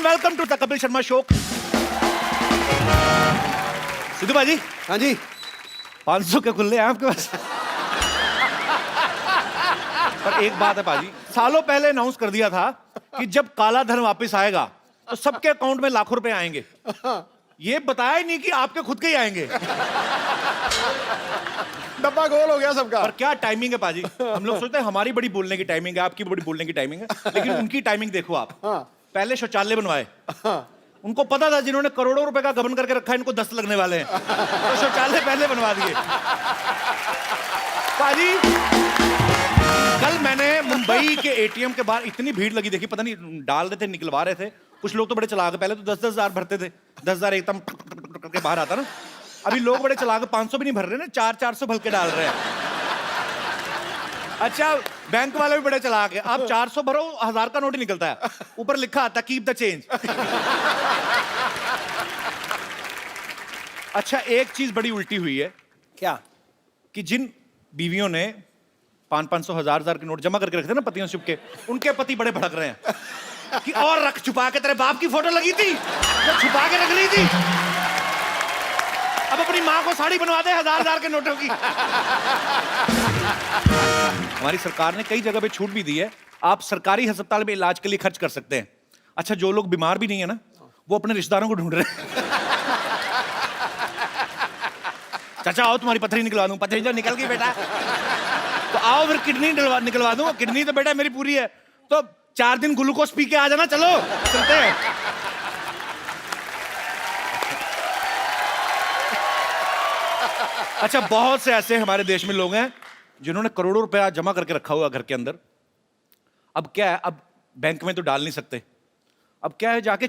Welcome to the Kapil Sharma show. Sidhu भाजी, हाँ जी। 500 के खुले हैं आपके पास? पर एक बात है पाजी, सालों पहले अनाउंस कर दिया था कि जब काला धन वापस आएगा तो सबके अकाउंट में लाखों रुपए आएंगे। ये बताया ही नहीं कि आपके खुद के ही आएंगे। डब्बा गोल हो गया सबका। पर क्या टाइमिंग है पाजी। हम लोग सोचते हैं हमारी बड़ी बोलने की टाइमिंग है, आपकी बड़ी बोलने की टाइमिंग है, लेकिन उनकी टाइमिंग देखो आप। पहले शौचालय बनवाए, उनको पता था जिन्होंने करोड़ों रुपए का गबन करके रखा है इनको 10 लगने वाले हैं, तो शौचालय पहले बनवा दिए। पाजी, कल मैंने मुंबई के एटीएम के बाहर इतनी भीड़ लगी देखी, पता नहीं डाल रहे थे निकलवा रहे थे। कुछ लोग तो बड़े चलाक, पहले तो 10-10 हजार भरते थे, 10,000 एकदम करके बाहर आता ना। अभी लोग बड़े चलाक 500 भी नहीं भर रहे ना, 400 भर के डाल रहे हैं। अच्छा, बैंक वाले भी बड़े चलाक है, आप 400 भरो 1000 का नोट ही निकलता है, ऊपर लिखा आता कीप द चेंज। अच्छा, एक चीज बड़ी उल्टी हुई है क्या? कि जिन बीवियों ने 500 1000 के नोट जमा करके रखे थे ना पतियों से छुप के, उनके पति बड़े भड़क रहे हैं कि और रख, छुपा के, तेरे बाप की फोटो लगी थी तो छुपा के रख ली थी, अब अपनी माँ को साड़ी बनवा दे 1000 के नोटों की। हमारी सरकार ने कई जगह पे छूट भी दी है, आप सरकारी अस्पताल में इलाज के लिए खर्च कर सकते हैं। अच्छा, जो लोग बीमार भी नहीं है ना, वो अपने रिश्तेदारों को ढूंढ रहे हैं। चाचा आओ तुम्हारी पथरी निकलवा दूं। पथरी तो निकल गई बेटा, तो आओ फिर किडनी निकलवा दूं। किडनी तो बेटा मेरी पूरी है, तो 4 दिन ग्लूकोज पी के आ जाना, चलो चलते हैं। अच्छा, बहुत से ऐसे हमारे देश में लोग हैं जिन्होंने करोड़ों रुपया जमा करके रखा हुआ घर के अंदर। अब क्या है, अब बैंक में तो डाल नहीं सकते, अब क्या है, जाके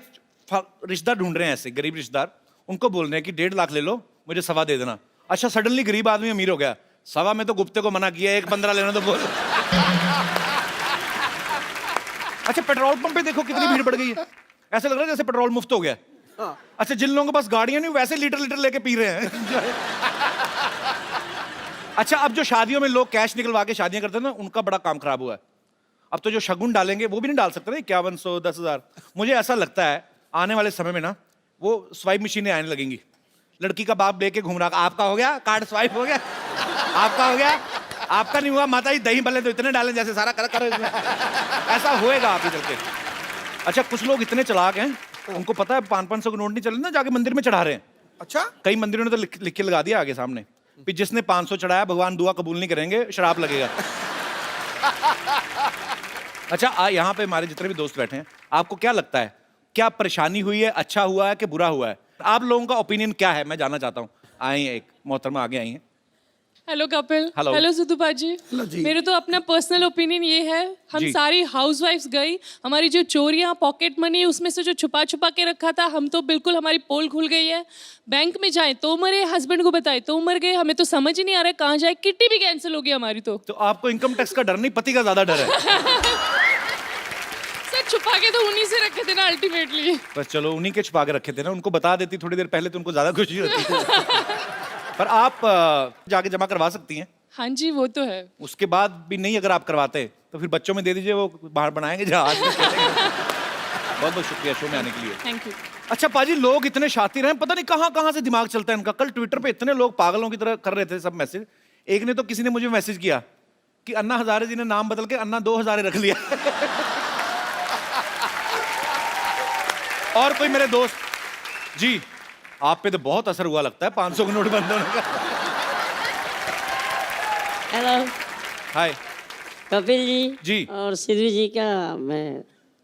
रिश्तेदार ढूंढ रहे हैं, ऐसे गरीब रिश्तेदार, उनको बोल रहे हैं कि 1.5 लाख ले लो, मुझे 1.25 दे देना। अच्छा, सडनली गरीब आदमी अमीर हो गया, 1.25 में तो गुप्ते को मना किया, 1.15 लेना तो बोल। अच्छा, पेट्रोल पंप पे देखो कितनी भीड़ बढ़ गई है, ऐसा लग रहा है जैसे पेट्रोल मुफ्त हो गया। अच्छा, जिन लोगों के पास गाड़ियां नहीं वैसे लीटर लेके पी रहे हैं। अच्छा, अब जो शादियों में लोग कैश निकलवा के शादियां करते हैं ना, उनका बड़ा काम खराब हुआ है। अब तो जो शगुन डालेंगे वो भी नहीं डाल सकते ना, 5100 10,000। मुझे ऐसा लगता है आने वाले समय में ना वो स्वाइप मशीनें आने लगेंगी, लड़की का बाप लेके घूम रहा, आपका हो गया कार्ड स्वाइप हो गया, आपका हो गया, आपका नहीं हुआ माता जी दही भले तो इतने डालें जैसे सारा कर इसमें। ऐसा होएगा आगे चल के। अच्छा, कुछ लोग इतने चलाक हैं, उनको पता है 500 के नोट नहीं चले ना, जाके मंदिर में चढ़ा रहे हैं। अच्छा, कई मंदिरों ने तो लिख के लगा दिया आगे सामने कि जिसने 500 चढ़ाया भगवान दुआ कबूल नहीं करेंगे, श्राप लगेगा। अच्छा, यहाँ पे हमारे जितने भी दोस्त बैठे हैं, आपको क्या लगता है, क्या परेशानी हुई है, अच्छा हुआ है कि बुरा हुआ है? आप लोगों का ओपिनियन क्या है, मैं जानना चाहता हूँ। आई हैं एक मोहतरमा आगे आई हैं। Hello Kapil. Hello. Hello Sidhu भाजी। मेरे तो अपना पर्सनल ओपिनियन ये है, हम जी। सारी हाउसवाइफ्स गई, हमारी जो चोरियां पॉकेट मनी उसमें से जो छुपा छुपा के रखा था, हम तो बिल्कुल हमारी पोल खुल गई है। बैंक में जाए तो मरे, हस्बैंड को बताए तो मर गए, हमें तो समझ ही नहीं आ रहा है कहाँ जाए, किट्टी भी कैंसिल हो गई हमारी। तो आपको इनकम टैक्स का डर नहीं, पति का ज्यादा डर है। सर छुपा के तो उन्हीं से रखे थे ना अल्टीमेटली। बस चलो, उन्हीं के छुपा के रखे थे ना, उनको बता देती थोड़ी देर पहले तो उनको ज्यादा खुशी होती। पर आप जाके जमा करवा सकती हैं। हाँ जी, वो तो है। उसके बाद भी नहीं अगर आप करवाते तो फिर बच्चों में दे दीजिए, वो बाहर बनाएंगे जहाज में। बहुत बहुत शुक्रिया शो में आने के लिए। Thank you. अच्छा पाजी, लोग इतने शातिर हैं, पता नहीं कहाँ कहाँ से दिमाग चलता है इनका। कल ट्विटर पे इतने लोग पागलों की तरह कर रहे थे सब मैसेज। एक ने तो किसी ने मुझे मैसेज किया कि अन्ना हजारे जी ने नाम बदल के अन्ना 2 हजारे रख लिया। और कोई मेरे दोस्त, जी आप पे तो बहुत असर हुआ लगता है 500 के नोट बंद होने का। हेलो हाय कपिल जी जी। और सिद्धू जी का मैं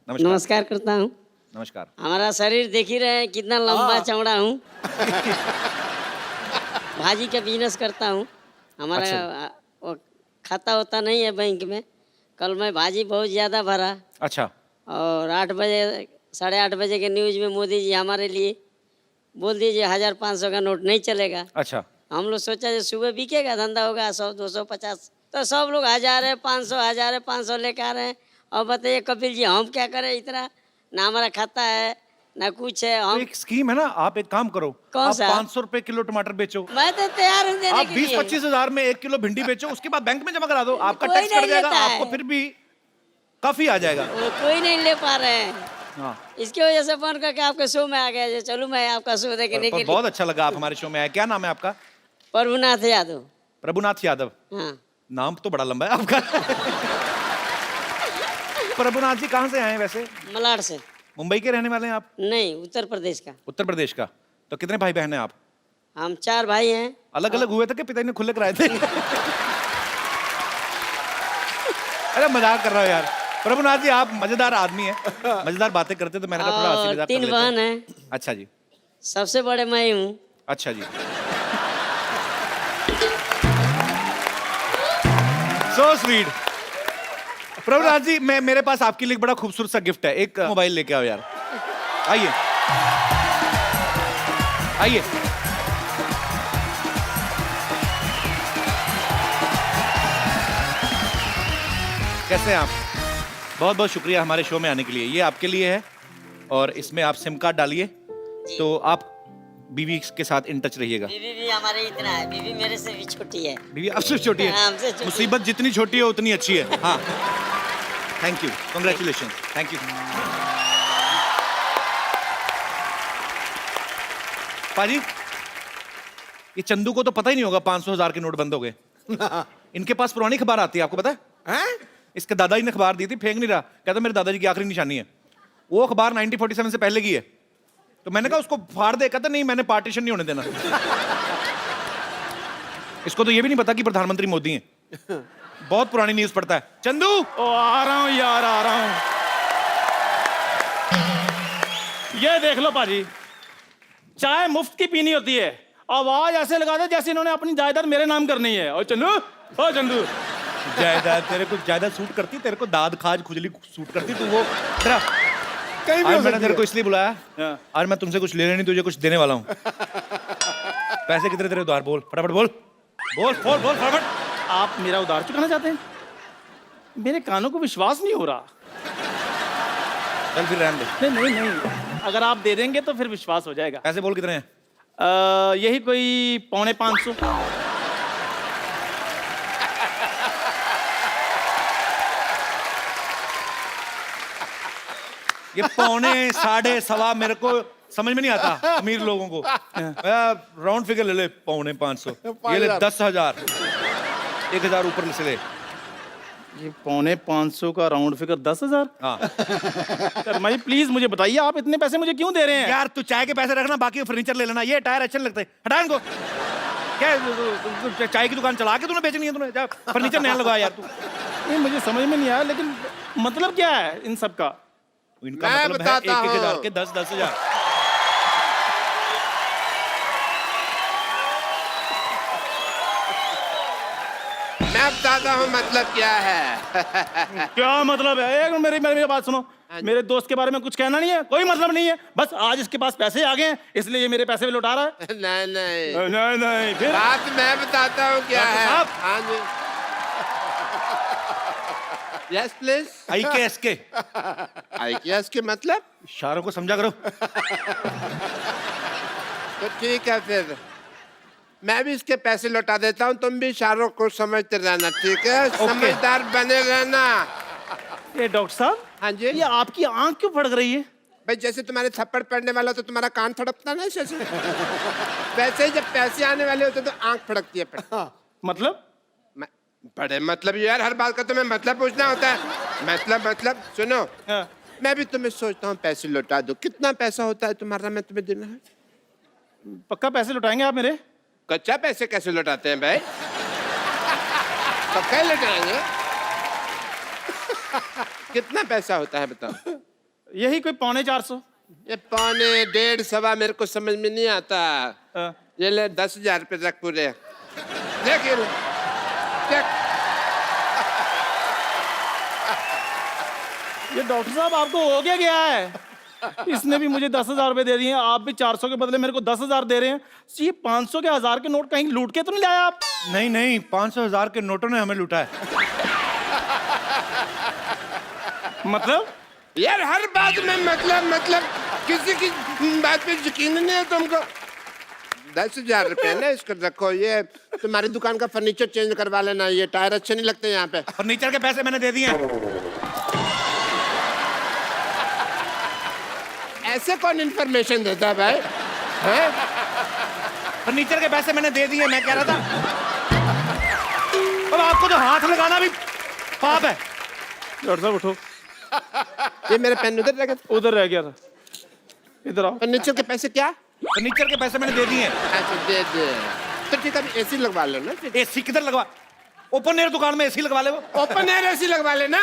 नमस्कार। नमस्कार करता हूँ। नमस्कार। हमारा शरीर देख ही रहे हैं कितना लंबा चौड़ा हूँ। भाजी का बिजनेस करता हूँ। हमारा अच्छा। वो खाता होता नहीं है बैंक में। कल मैं भाजी बहुत ज़्यादा भरा अच्छा, और 8 बजे 8:30 बजे के न्यूज़ में मोदी जी हमारे लिए बोल दीजिए 1500 का नोट नहीं चलेगा। अच्छा। हम लोग सोचा जो सुबह बिकेगा, धंधा होगा 100 200 50, तो सब लोग 1000 500 500 लेके आ रहे हैं। और बताइए कपिल जी हम क्या करें, इतना ना हमारा खाता है ना कुछ है। तो हम एक स्कीम है ना, आप एक काम करो, कौन आप सा? 500 रुपए किलो टमाटर बेचो, मैं तो तैयार हूँ देने आप के लिए। 20-25 हजार में 1 किलो भिंडी बेचो, उसके बाद बैंक में जमा करा दो, आपका कोई टैक्स कट नहीं जाएगा, लेता है। आपको फिर भी काफी आ जाएगा। वो कोई नहीं ले पा रहे हैं। हाँ। इसकी वजह से फोन करके आपके शो में आ गया जो चलूँ मैं आपका शो देखने के लिए। बहुत अच्छा लगा आप हमारे शो में आए। क्या नाम है आपका? प्रभुनाथ यादव। प्रभुनाथ यादव। हाँ। नाम तो बड़ा लंबा है आपका। प्रभुनाथ जी कहाँ से आए हैं वैसे? मलाड से। मुंबई के रहने वाले हैं आप? नहीं, उत्तर प्रदेश का। उत्तर प्रदेश का। तो कितने भाई बहन हैं आप? हम 4 भाई हैं। अलग अलग हुए थे कि पिताजी ने खुले कराए थे? अरे मजाक कर रहा हूँ यार। प्रभुनाथ जी आप मजेदार आदमी हैं, मजेदार बातें करते तो मैंने कहा थोड़ा हंसी और मजाक कर 3 लेते बहन हैं। हैं। अच्छा जी। सबसे बड़े मैं ही हूँ। अच्छा जी। So sweet. प्रभुनाथ जी मैं मेरे पास आपके लिए एक बड़ा खूबसूरत सा गिफ्ट है। एक मोबाइल लेके आओ यार। आइए आइए। कैसे हैं आप? बहुत बहुत शुक्रिया हमारे शो में आने के लिए। ये आपके लिए है और इसमें आप सिम कार्ड डालिए तो आप बीवी के साथ इन टच रहिएगा। बीवी भी हमारे इतना है, बीवी मेरे से भी छोटी है। बीवी आपसे छोटी हाँ, है? हमसे छोटी। मुसीबत जितनी छोटी है उतनी अच्छी है। हाँ thank you, congratulation, thank you. पाजी ये चंदू को तो पता ही नहीं होगा 500,000 के नोट बंद हो गए। इनके पास पुरानी अखबार आती है, आपको पता है? इसके दादाजी ने अखबार दी थी, फेंक नहीं रहा, कहता मेरे दादाजी की आखिरी निशानी है। वो अखबार 1947 से पहले की है। तो मैंने कहा उसको फाड़ दे, कहता नहीं मैंने पार्टीशन नहीं होने देना। इसको तो ये भी नहीं पता कि प्रधानमंत्री मोदी हैं। बहुत पुरानी न्यूज पढ़ता है। चंदू ओ आ रहा हूँ यार, आ रहा हूँ। ये देख लो पाजी, चाय मुफ्त की पीनी होती है। आवाज ऐसे लगा दे जैसे इन्होंने अपनी जायदाद मेरे नाम करनी है। ओ चंदू, ओ चंदू। जायदाद तेरे को जायदाद सूट करती, तेरे को दाद खाज खुजली सूट करती। तू वो तेरा कहीं भी आज हो मैंने सकती तेरे है। को इसलिए बुलाया, हाँ। आज मैं तुमसे कुछ लेने नहीं तुझे कुछ देने वाला हूँ। पैसे कितने तेरे उधार? बोल फटाफट बोल, बोल बोल बोल फटाफट। आप मेरा उधार चुकाना चाहते हैं? मेरे कानों को विश्वास नहीं हो रहा। चल फिर रहने दे। नहीं नहीं नहीं, अगर आप दे देंगे तो फिर विश्वास हो जाएगा। पैसे बोल कितने हैं? यही कोई 550। ये 5.5 7.5 मेरे को समझ में नहीं आता अमीर लोगों को। राउंड फिगर ले ले, 550। ये ले 10,000, 1,000 ऊपर से ले। ये 550 का राउंड फिगर 10,000। हाँ शर्मा जी प्लीज मुझे बताइए, आप इतने पैसे मुझे क्यों दे रहे हैं? यार तू चाय के पैसे रखना, बाकी फर्नीचर ले लेना। ये टायर अच्छे नहीं लगते, हटा इनको। क्या चाय की दुकान चला के तूने बेचनी है? तूने जा फर्नीचर नया लगा यार तू। नहीं मुझे समझ में नहीं आया, लेकिन मतलब क्या है इन सब का? इनका मैं मतलब है बताता 1,000 हूँ। के 10,000। मैं बताता हूँ मतलब क्या है। क्या मतलब है? एक मेरी मेरी बात सुनो। मेरे दोस्त के बारे में कुछ कहना नहीं है, कोई मतलब नहीं है। बस आज इसके पास पैसे आ गए हैं, इसलिए ये मेरे पैसे भी लौटा रहा है। नहीं नहीं, नहीं नहीं फिर बात मैं बताता हूँ क्या डॉक्टर है। साहब। हाँ जी, यस प्लीज। IKSK IKS के मतलब? इशारों को समझा करो। तो ठीक है, फिर मैं भी इसके पैसे लौटा देता हूँ, तुम भी इशारों को समझते रहना, ठीक है? समझदार बने रहना। ये डॉक्टर साहब, हाँ जी। ये आपकी आंख क्यों फड़क रही है? भाई जैसे तुम्हारे थप्पड़ पड़ने वाला हो तो तुम्हारा कान फड़कता ना ऐसे। वैसे ही जब पैसे आने वाले होते तो आंख फड़कती है। मतलब बड़े मतलब यार, हर बात का तुम्हें मतलब पूछना होता है। मतलब सुनो, हाँ। मैं भी तुम्हें सोचता हूँ पैसे लौटा दो। कितना पैसा होता है तुम्हारा, मैं तुम्हें देना है? पक्का पैसे लौटाएंगे आप मेरे? कच्चा पैसे कैसे लौटाते हैं भाई? पक्का ही लौटाएंगे। कितना पैसा होता है बताओ? यही कोई 450। ये 1.5 1.5 1.25 मेरे को समझ में नहीं आता। हाँ। ये ले 10,000 रुपये रख पूरे। देख ये ले, देख। ये डॉक्टर साहब आपको हो गया है? इसने भी मुझे 10,000 रुपए दे दिए हैं, आप भी 400 के बदले मेरे को 10,000 दे रहे हैं। ये 500 के 1,000 के नोट कहीं लूट के तो नहीं लाया आप? नहीं नहीं, 500,000 के नोटों ने हमें लूटा है। मतलब यार हर बात में मतलब किसी की बात पे यकीन नहीं है तुमको। 10,000 रुपये ना, इसको रखो। ये तुम्हारी दुकान का फर्नीचर चेंज करवा लेना, ये टायर अच्छे नहीं लगते यहाँ पे। फर्नीचर के पैसे मैंने दे दिए हैं। ऐसे कौन इन्फॉर्मेशन देता है भाई? हैं? फर्नीचर के पैसे मैंने दे दिए, मैं कह रहा था। अब आपको तो हाथ लगाना भी पाप है। डॉक्टर साहब उठो, ये मेरे पेन उधर रह गए। उधर रह गया था, इधर आओ। फर्नीचर के पैसे क्या? फर्नीचर के पैसे मैंने दे दिए। अच्छा दे दे, तो ठीक है एसी लगवा लो ना फिर। एसी किधर लगवा? ओपन एयर दुकान में एसी लगवा ले वो। ओपन एयर एसी लगवा लेना।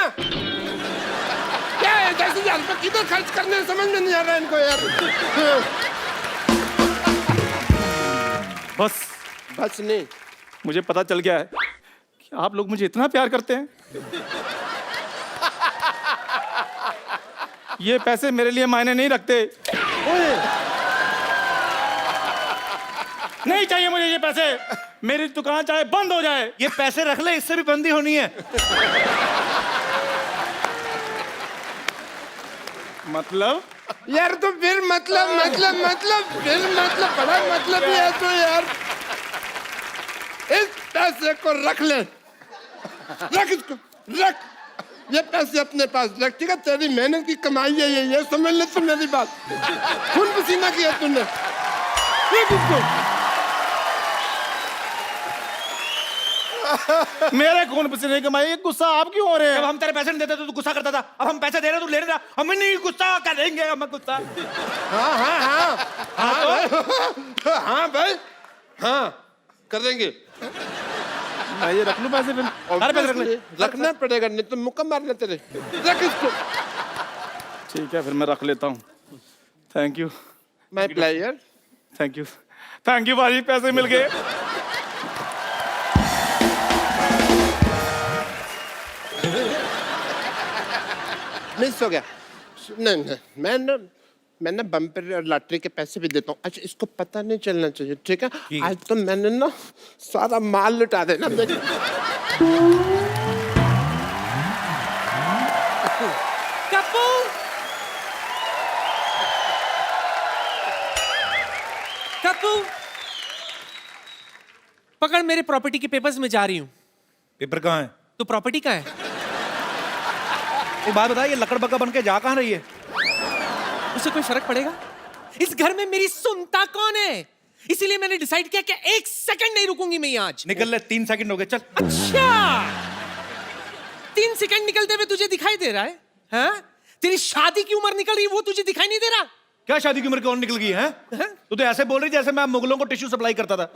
क्या है 10,000 रुपये किधर खर्च करने, समझ में नहीं आ रहा इनको यार। बस बस नहीं, मुझे पता चल गया है कि आप लोग मुझे इतना प्यार करते हैं। ये पैसे मेरे लिए मायने नहीं रखते। नहीं चाहिए मुझे ये पैसे, मेरी दुकान चाहे बंद हो जाए। ये पैसे रख ले, इससे भी बंदी होनी है। मतलब यार तो फिर मतलब बड़ा मतलब ही है तो यार। इस पैसे को रख ले, रख इसको, रख ये पैसे अपने पास रख, ठीक है? तेरी मेहनत की कमाई है ये समझ ले तू मेरी बात। खून पसीना किया तूने, रख इसको। मेरे खून पसीने की कमाई, गुस्सा आप क्यों हो रहे जब हैं? हम तेरे पैसे नहीं देते तो तू गुस्सा करता था, अब हम पैसे दे रहे तू ले रहा, हम नहीं गुस्सा करेंगे, हम गुस्सा। हाँ हाँ हाँ हाँ भाई, हाँ करेंगे। मैं ये रख लूं पैसे फिर? सारे पैसे रख ले। रखना पड़ेगा, नहीं तो मुक्का मारना तेरे। रख इसको। ठीक है फिर मैं रख लेता हूँ। Thank you, my player. Thank you, thank you भाई, पैसे मिल गए। मिस हो गया। नहीं मैं ना बम्पर और लॉटरी के पैसे भी देता हूँ। अच्छा इसको पता नहीं चलना चाहिए, ठीक है? आज तो मैंने ना सारा माल लुटा देना। कप्पू, कप्पू, पकड़ मेरे प्रॉपर्टी के पेपर्स में जा रही हूँ। पेपर कहाँ है? तो प्रॉपर्टी कहाँ है? एक बात बता, ये लकड़ बग्गा बन के जा कहाँ रही है? उससे कोई फर्क पड़ेगा? इस घर में मेरी सुनता कौन है? इसीलिए मैंने डिसाइड किया कि 1 सेकंड नहीं रुकूंगी मैं यहाँ आज। निकल ले, 3 सेकंड हो गए, चल। अच्छा, 3 सेकंड निकलते हुए तुझे दिखाई दे रहा है? हाँ? तेरी शादी की उम्र निकल रही है, वो तुझे दिखाई नहीं दे रहा? क्या शादी की उम्र कौन निकल गई है? तू तो ऐसे बोल रही जैसे मैं मुगलों को टिश्यू सप्लाई करता था।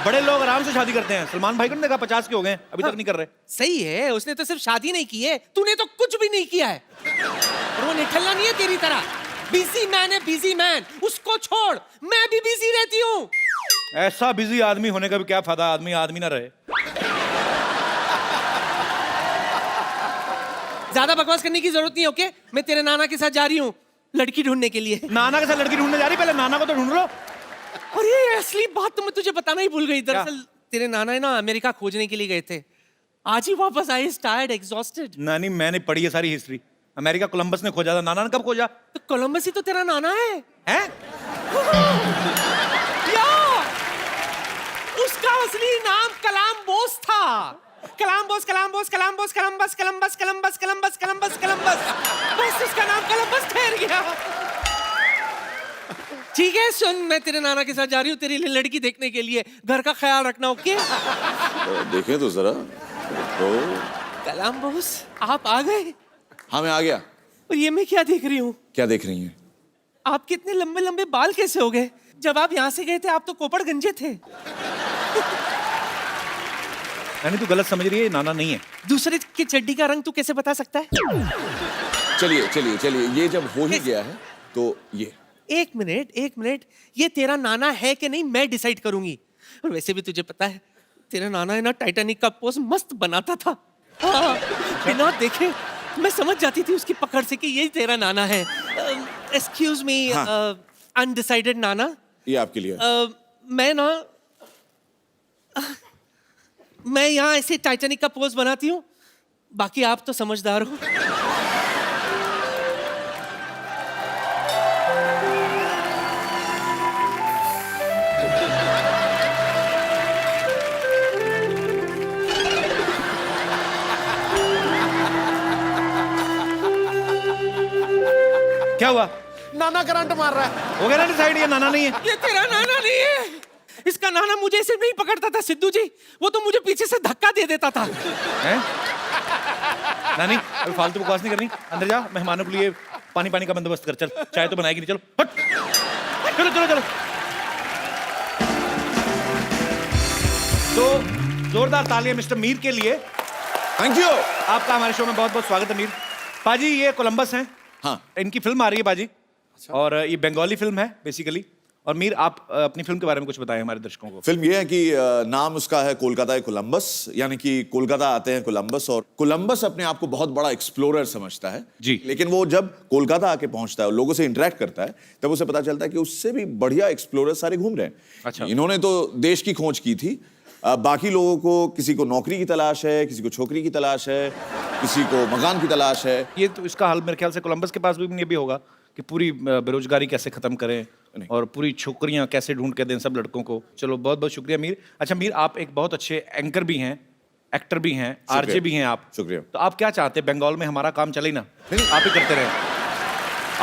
बड़े लोग आराम से शादी करते हैं। सलमान भाई को नहीं देखा, 50 के हो गए, अभी तक नहीं कर रहे। सही है, उसने तो सिर्फ शादी नहीं की है, तूने तो कुछ भी नहीं किया है। और वो निठल्ला नहीं है तेरी तरह। बिजी मैन है, बिजी मैन। उसको छोड़, मैं भी बिजी रहती हूँ। ऐसा बिजी आदमी होने का भी क्या फायदा, आदमी आदमी ना रहे। ज्यादा बकवास करने की जरूरत नहीं है, ओके? मैं तेरे नाना के साथ जा रही हूँ लड़की ढूंढने के लिए। नाना के साथ लड़की ढूंढने जा रही, पहले नाना को तो ढूंढ लो। और ये असली बात तो मैं तुझे बताना ही भूल गई। दरअसल तेरे नाना है ना अमेरिका खोजने के लिए गए थे, आज ही वापस आए, टायर्ड, एग्जॉस्टेड। नानी मैंने पढ़ी है सारी हिस्ट्री। अमेरिका कोलंबस ने खोजा था, नाना ने कब खोजा? तो कोलंबस ही तो तेरा नाना है। हैं? या उसका असली नाम कलाम्बोस था। Columbus, Columbus, Columbus, Columbus, Columbus, Columbus, Columbus, Columbus, Columbus. बस उसका नाम कलम्बस ठहर गया। ठीक है सुन, मैं तेरे नाना के साथ जा रही हूँ तेरे लिए लड़की देखने के लिए। घर का ख्याल रखना, ओके? देखें तो जरा। तो कलाम्बोस, आप आ गए? हाँ मैं आ गया। और ये मैं क्या देख रही हूँ? क्या देख रही हैं? आपके इतने लंबे लंबे बाल कैसे हो गए? जब आप यहाँ से गए थे आप तो कोपड़ गंजे थे। नानी तू गलत समझ रही है, ये नाना नहीं है। दूसरे की चड्डी का रंग तू कैसे बता सकता है? चलिए चलिए चलिए, ये जब हो ही गया है तो ये। एक मिनट, ये तेरा नाना है कि नहीं मैं डिसाइड करूंगी। और वैसे भी तुझे पता है तेरा नाना है ना टाइटैनिक का पोज मस्त बनाता था। हाँ, बिना देखे मैं समझ जाती थी उसकी पकड़ से कि ये तेरा नाना है। एक्सक्यूज मी, अनडिसाइडेड नाना। ये आपके लिए। मैं यहाँ ऐसे टाइटैनिक का पोज बनाती हूँ, बाकी आप तो समझदार हो। क्या क्या हुआ? नाना करंट मार रहा है। हो गया ना डिसाइड, ये नाना नहीं है। ये तेरा नाना नहीं है। इसका नाना मुझे ऐसे नहीं पकड़ता था सिद्धू जी, वो तो मुझे पीछे से धक्का दे देता था। हैं? नानी अभी फालतू बकवास नहीं करनी, अंदर जा, मेहमानों के लिए पानी का बंदोबस्त कर। चल, चाय तो बनाएगी नहीं, चलो हट। चलो चलो चलो। तो जोरदार तालियां मिस्टर मीर के लिए। Thank you. आपका हमारे शो में बहुत बहुत स्वागत है मीर। पाजी ये कोलंबस हैं, हाँ, इनकी फिल्म आ रही है पाजी, और ये बंगाली फिल्म है बेसिकली। और मीर आप अपनी फिल्म के बारे में कुछ बताएं हमारे दर्शकों को। फिल्म ये है कि नाम उसका है कोलकाता कोलंबस, यानी कि कोलकाता आते हैं कोलंबस, और कोलंबस अपने आप को बहुत बड़ा एक्सप्लोरर समझता है जी। लेकिन वो जब कोलकाता आके पहुंचता है और लोगों से इंटरेक्ट करता है तब उसे पता चलता है कि उससे भी बढ़िया एक्सप्लोरर सारे घूम रहे हैं। अच्छा। इन्होंने तो देश की खोज की थी, बाकी लोगों को किसी को नौकरी की तलाश है, किसी को छोकरी की तलाश है, किसी को मकान की तलाश है। ये तो इसका हाल मेरे ख्याल से कोलंबस के पास भी ये भी होगा कि पूरी बेरोजगारी कैसे खत्म करें और पूरी छोकरियां कैसे ढूंढ के दें सब लड़कों को। चलो बहुत बहुत शुक्रिया मीर। अच्छा मीर, आप एक बहुत अच्छे एंकर भी हैं, एक्टर भी हैं, आरजे भी हैं आप। शुक्रिया। तो आप क्या चाहते हैं, बंगाल में हमारा काम चले ना, आप ही करते रहे।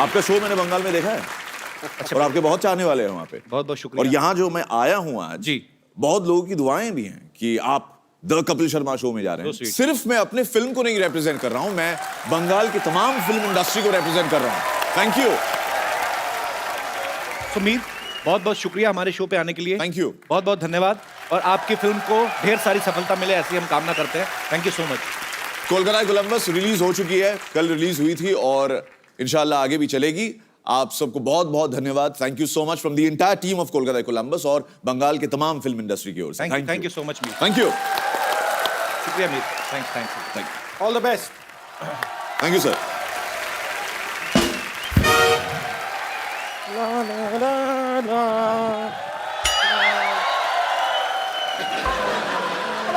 आपका शो मैंने बंगाल में देखा है, और आपके बहुत चाहने वाले हैं वहाँ पे। बहुत बहुत शुक्रिया। और यहाँ जो मैं आया हूँ आज जी, बहुत लोगों की दुआएं भी हैं कि आप द कपिल शर्मा शो में जा रहे हैं। So sweet. सिर्फ मैं अपने फिल्म को नहीं रिप्रेजेंट कर रहा हूं, मैं बंगाल की तमाम फिल्म इंडस्ट्री को रिप्रेजेंट कर रहा हूं। Thank you. तो मीर बहुत बहुत शुक्रिया हमारे शो पे आने के लिए। Thank you. बहुत बहुत धन्यवाद, और आपकी फिल्म को ढेर सारी सफलता मिले ऐसी हम कामना करते हैं। Thank you so much. Kolkata Columbus release हो चुकी है, कल रिलीज हुई थी और इंशाल्लाह आगे भी चलेगी। आप सबको बहुत बहुत धन्यवाद। Thank you so much from the entire team of Kolkata Columbus और बंगाल के तमाम फिल्म इंडस्ट्री की ओर से। Thank you so much Mir. Thank you. शुक्रिया Mir. Thanks. All the best. Thank you sir.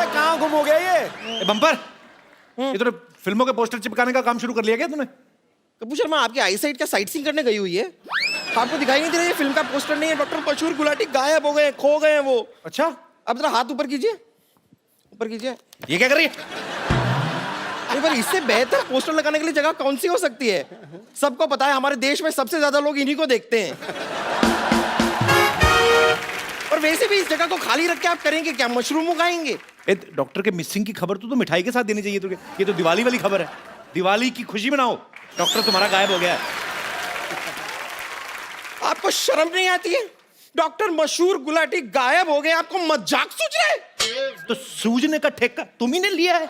कहाँ गुम हो गया ये? बम्पर, ये तूने फिल्मों के पोस्टर चिपकाने का काम शुरू कर लिया क्या तूने? कपूर शर्मा, आपकी आई साइट क्या साइट सीइंग करने गई हुई है? आपको दिखाई नहीं दे रहा ये फिल्म का पोस्टर नहीं है? डॉक्टर मशहूर गुलाटी गायब हो गए, खो गए हैं वो। अच्छा, अब जरा हाथ ऊपर कीजिए, ऊपर कीजिए। ये क्या कर रही है? नहीं, पर इससे बेहतर पोस्टर लगाने के लिए जगह कौन सी हो सकती है? सबको पता है हमारे देश में सबसे ज्यादा लोग इन्हीं को देखते हैं। और वैसे भी इस जगह को खाली रख के आप करेंगे क्या? मशरूम उगाएंगे? डॉक्टर के मिसिंग की खबर तो मिठाई के साथ देनी चाहिए तुझे। ये तो दिवाली वाली खबर है, दिवाली की खुशी मनाओ, डॉक्टर तुम्हारा गायब हो गया है। आपको शर्म नहीं आती है? डॉक्टर मशहूर गुलाटी गायब हो गए, आपको मजाक सूझ रहा है? तो सूझने का ठेका तुम ही ने लिया है।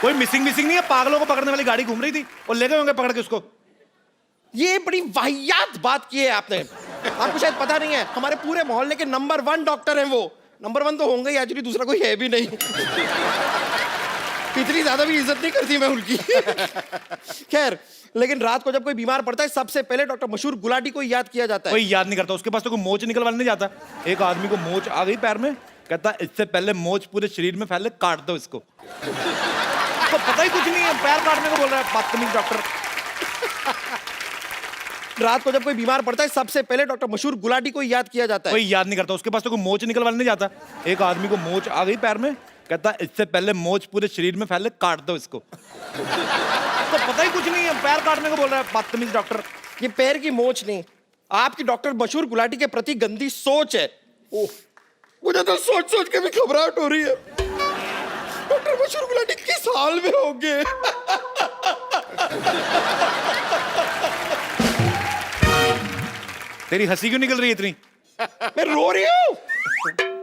कोई मिसिंग नहीं है, पागलों को पकड़ने वाली गाड़ी घूम रही थी और ले गए होंगे पकड़ के उसको। ये बड़ी वाहियात बात की है आपने। आपको शायद पता नहीं है, हमारे पूरे मोहल्ले के नंबर 1 डॉक्टर हैं वो। नंबर 1 तो होंगे ही, एक्चुअली दूसरा कोई है भी नहीं। इतनी ज्यादा भी इज्जत नहीं करती मैं उनकी। खैर, लेकिन रात को जब कोई बीमार पड़ता है सबसे पहले डॉक्टर मशहूर गुलाटी को याद किया जाता है। कोई याद नहीं करता, उसके पास तो कोई मोच निकलवाने नहीं जाता। एक आदमी को मोच आ गई पैर में, कहता इससे पहले मोच पूरे शरीर में फैले, काट दो इसको। तो पता ही कुछ नहीं है, पैर काटने को बोल रहा है बदतमीज डॉक्टर। रात को जब कोई बीमार पड़ता है सबसे पहले डॉक्टर मशहूर गुलाटी को याद किया जाता है। कोई याद नहीं करता, उसके पास तो कोई मोच निकलवाने नहीं जाता। एक आदमी को मोच आ गई पैर में, कहता इससे पहले मोच पूरे शरीर में फैले, काट दो इसको। तो पता ही कुछ नहीं है, पैर काटने को बोल रहा है बदतमीज डॉक्टर। ये पैर की मोच नहीं, आपकी डॉक्टर मशहूर गुलाटी के प्रति गंदी सोच है। ओह, मुझे तो सोच सोच के भी घबराहट हो रही है। डॉक्टर मशहूर गुलाटी किस हाल में होंगे? तेरी हंसी क्यों निकल रही है इतनी? मैं रो रही हूँ।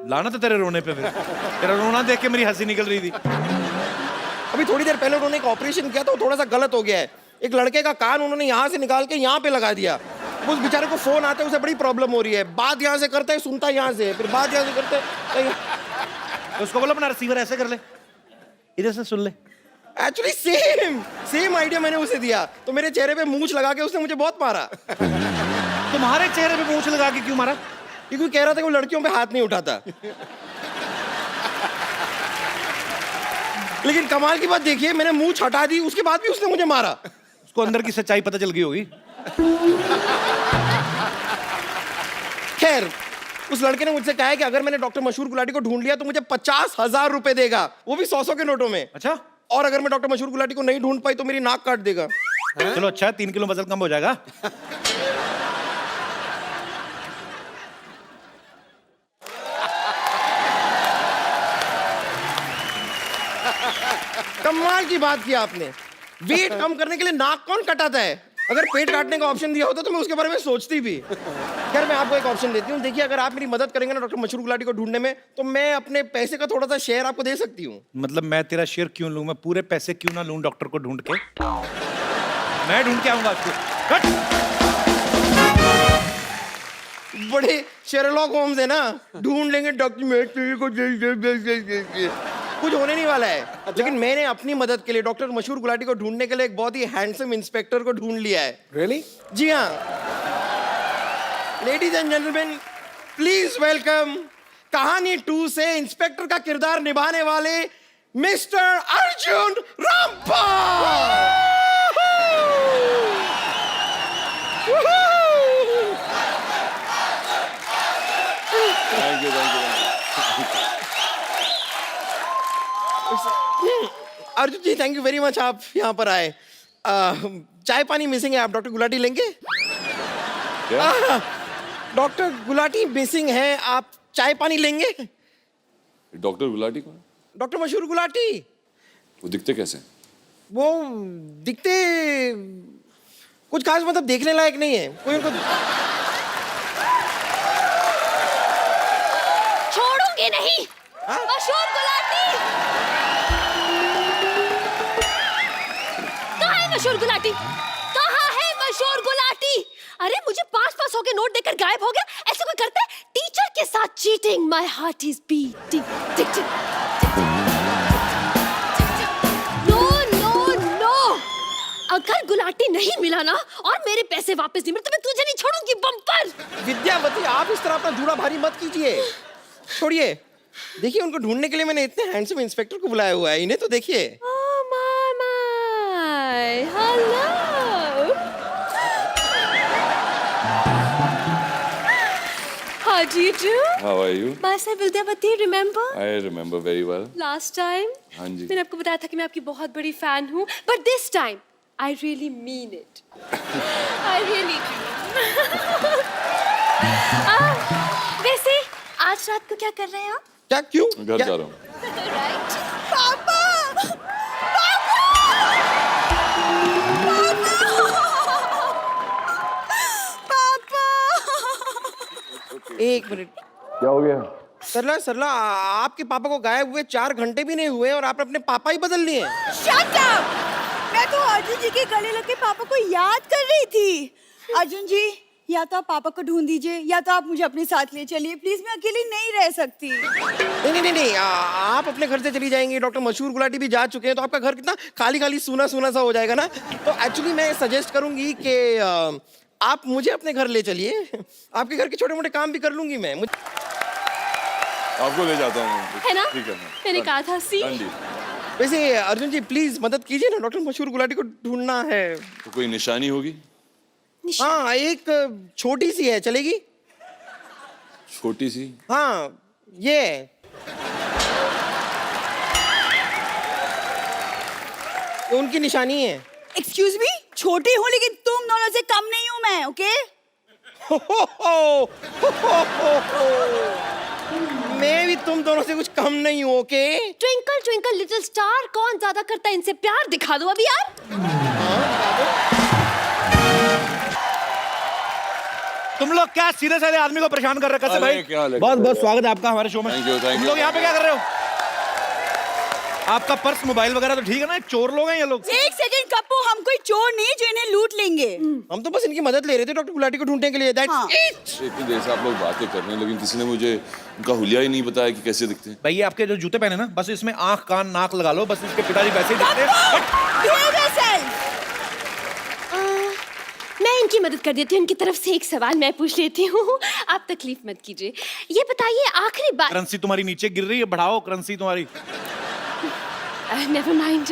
लाना तो तेरे रोने पे, फिर तेरा रोना देख के मेरी हंसी निकल रही थी। अभी थोड़ी देर पहले उन्होंने एक ऑपरेशन किया था, वो थोड़ा सा गलत हो गया है। एक लड़के का कान उन्होंने यहाँ से निकाल के यहाँ पे लगा दिया। उस बेचारे को फोन आता है, उसे बड़ी प्रॉब्लम हो रही है। बात यहाँ से करता है, सुनता है यहाँ से, फिर बात यहाँ से करता है। तो उसको बोलो अपना रिसीवर ऐसे कर ले, इधर से सुन ले। एक्चुअली सेम आइडिया मैंने उसे दिया, तो मेरे चेहरे पे मूंछ लगा के उसने मुझे बहुत मारा। तुम्हारे चेहरे पे मूंछ लगा के क्यों मारा? क्योंकि कह रहा था कि वो लड़कियों पे हाथ नहीं उठाता। लेकिन कमाल की बात देखिए, मैंने मूंछ हटा दी, उसके बाद भी उसने मुझे मारा। उसको अंदर की सच्चाई पता चल गई होगी। खैर, उस लड़के ने मुझसे कहा है कि अगर मैंने डॉक्टर मशहूर गुलाटी को ढूंढ लिया तो मुझे 50,000 रुपए देगा, वो भी 100 के नोटों में। अच्छा, और अगर मैं डॉक्टर मशहूर गुलाटी को नहीं ढूंढ पाई तो मेरी नाक काट देगा। चलो अच्छा है, 3 किलो वजन कम हो जाएगा। कमाल की बात की आपने। वेट कम करने के लिए नाक कौन कटाता है? अगर पेट काटने का ऑप्शन दिया होता तो मैं उसके बारे में सोचती भी। खैर मैं आपको एक ऑप्शन देती हूँ। देखिए अगर आप मेरी मदद करेंगे ना डॉक्टर मशहूर गुलाटी को ढूंढने में, तो मैं अपने पैसे का थोड़ा सा शेयर आपको दे सकती हूँ। मतलब मैं तेरा शेयर क्यों लूं? मैं पूरे पैसे क्यों ना लूं डॉक्टर को ढूंढ के? मैं ढूंढ के आऊंगा आपको। हट! बड़े शेरलॉक होम्स है ना, ढूंढ लेंगे डॉक्यूमेंट को। कुछ होने नहीं वाला है। लेकिन मैंने अपनी मदद के लिए डॉक्टर मशहूर गुलाटी को ढूंढने के लिए एक बहुत ही हैंडसम इंस्पेक्टर को ढूंढ लिया है। रियली? जी हाँ। Ladies and gentleman, please welcome Kahaani 2 से इंस्पेक्टर का किरदार निभाने वाले mister Arjun Rampal. Thank you. Arjun ji thank you very much, आप यहाँ पर आए। चाय पानी मिसिंग है, आप डॉक्टर गुलाटी लेंगे? डॉक्टर गुलाटी मिसिंग है, आप चाय पानी लेंगे? डॉक्टर गुलाटी कौन है? डॉक्टर मशहूर गुलाटी। वो दिखते कैसे हैं? वो दिखते कुछ खास, मतलब देखने लायक नहीं है कोई उनको। छोड़ूंगी नहीं। मशहूर गुलाटी कहाँ है? मशहूर गुलाटी कहाँ है? मशहूर गुलाटी, अरे मुझे 5-5 के नोट देकर गायब हो गया। ऐसे कोई करता है? टीचर के साथ cheating. My heart is beating. No, अगर गुलाटी नहीं मिला ना और मेरे पैसे वापस नहीं मिले तो मैं तुझे नहीं छोड़ूंगी बम्पर। विद्यावती आप इस तरह अपना जूड़ा भारी मत कीजिए, छोड़िए। देखिए उनको ढूंढने के लिए मैंने इतने हैंडसम इंस्पेक्टर को बुलाया हुआ है, इन्हें तो देखिए। Hello. How do you do? How are you? Myself Vidyavati, remember? I remember very well. Last time? हाँ जी। मैंने आपको बताया था कि मैं आपकी बहुत बड़ी फैन हूँ, but this time I really mean it. I really do. वैसे आज रात को क्या कर रहे हैं आप? क्या क्यों? घर क्या? जा रहा हूँ। Right? पापा! एक मिनट। क्या हो गया? सरला आपके पापा को गायब हुए 4 घंटे भी नहीं हुए और आपने अपने पापा ही बदल लिए। Shut up! मैं तो अर्जुन जी के गले लग के पापा को याद कर रही थी। अर्जुन जी या तो आप पापा को ढूंढ दीजिए या तो आप मुझे अपने साथ ले चलिए प्लीज, मैं अकेली नहीं रह सकती। नहीं, आप अपने घर से चली जाएंगी, डॉक्टर मशहूर गुलाटी भी जा चुके हैं, तो आपका घर कितना खाली सूना सा हो जाएगा ना। तो एक्चुअली मैं सजेस्ट करूंगी कि आप मुझे अपने घर ले चलिए, आपके घर के छोटे मोटे काम भी कर लूंगी मैं। आपको ले जाता हूँ। है ना? ठीक है। मैंने कहा था सी। हाँ जी। वैसे अर्जुन जी प्लीज मदद कीजिए ना, डॉक्टर मशहूर गुलाटी को ढूंढना है। तो कोई निशानी होगी? हाँ एक छोटी सी है, चलेगी? छोटी सी? हाँ ये उनकी निशानी है। एक्सक्यूज मी, छोटी हूँ लेकिन तुम दोनों से कम नहीं हूँ मैं, ओके? मैं भी तुम दोनों से कुछ कम नहीं हूँ, okay? Twinkle twinkle little star, कौन ज्यादा करता है इनसे प्यार? दिखा दो अभी यार। तुम लोग क्या सीधे साधे आदमी को परेशान कर रहे हो? अरे, भाई क्या हाल है? बहुत बहुत स्वागत है आपका हमारे शो में। Thank you, thank तुम you. लोग यहाँ पे क्या कर रहे हो? आपका पर्स मोबाइल वगैरह तो ठीक है ना? चोर लोग हैं ये लोग। एक सेकंड कप्पू, हम कोई चोर नहीं जो इन्हें लूट लेंगे। हम तो बस इनकी मदद ले रहे थे डॉक्टर गुलाटी को ढूंढने के लिए। हाँ। इतनी देर से आप लोग बातें कर रहे हैं लेकिन किसी ने मुझे उनका हुलिया ही नहीं बताया कि कैसे दिखते हैं। भाई ये आपके जो जूते पहने ना, बस इसमें आंख कान नाक लगा लो, बस इसके पिताजी वैसे ही दिखते हैं। मैं इनकी मदद कर देती हूँ। इनकी तरफ से एक सवाल मैं पूछ लेती हूँ, आप तकलीफ मत कीजिए। ये बताइए आखिरी बार। करेंसी तुम्हारी नीचे गिर रही है, बढ़ाओ करेंसी तुम्हारी। Never mind.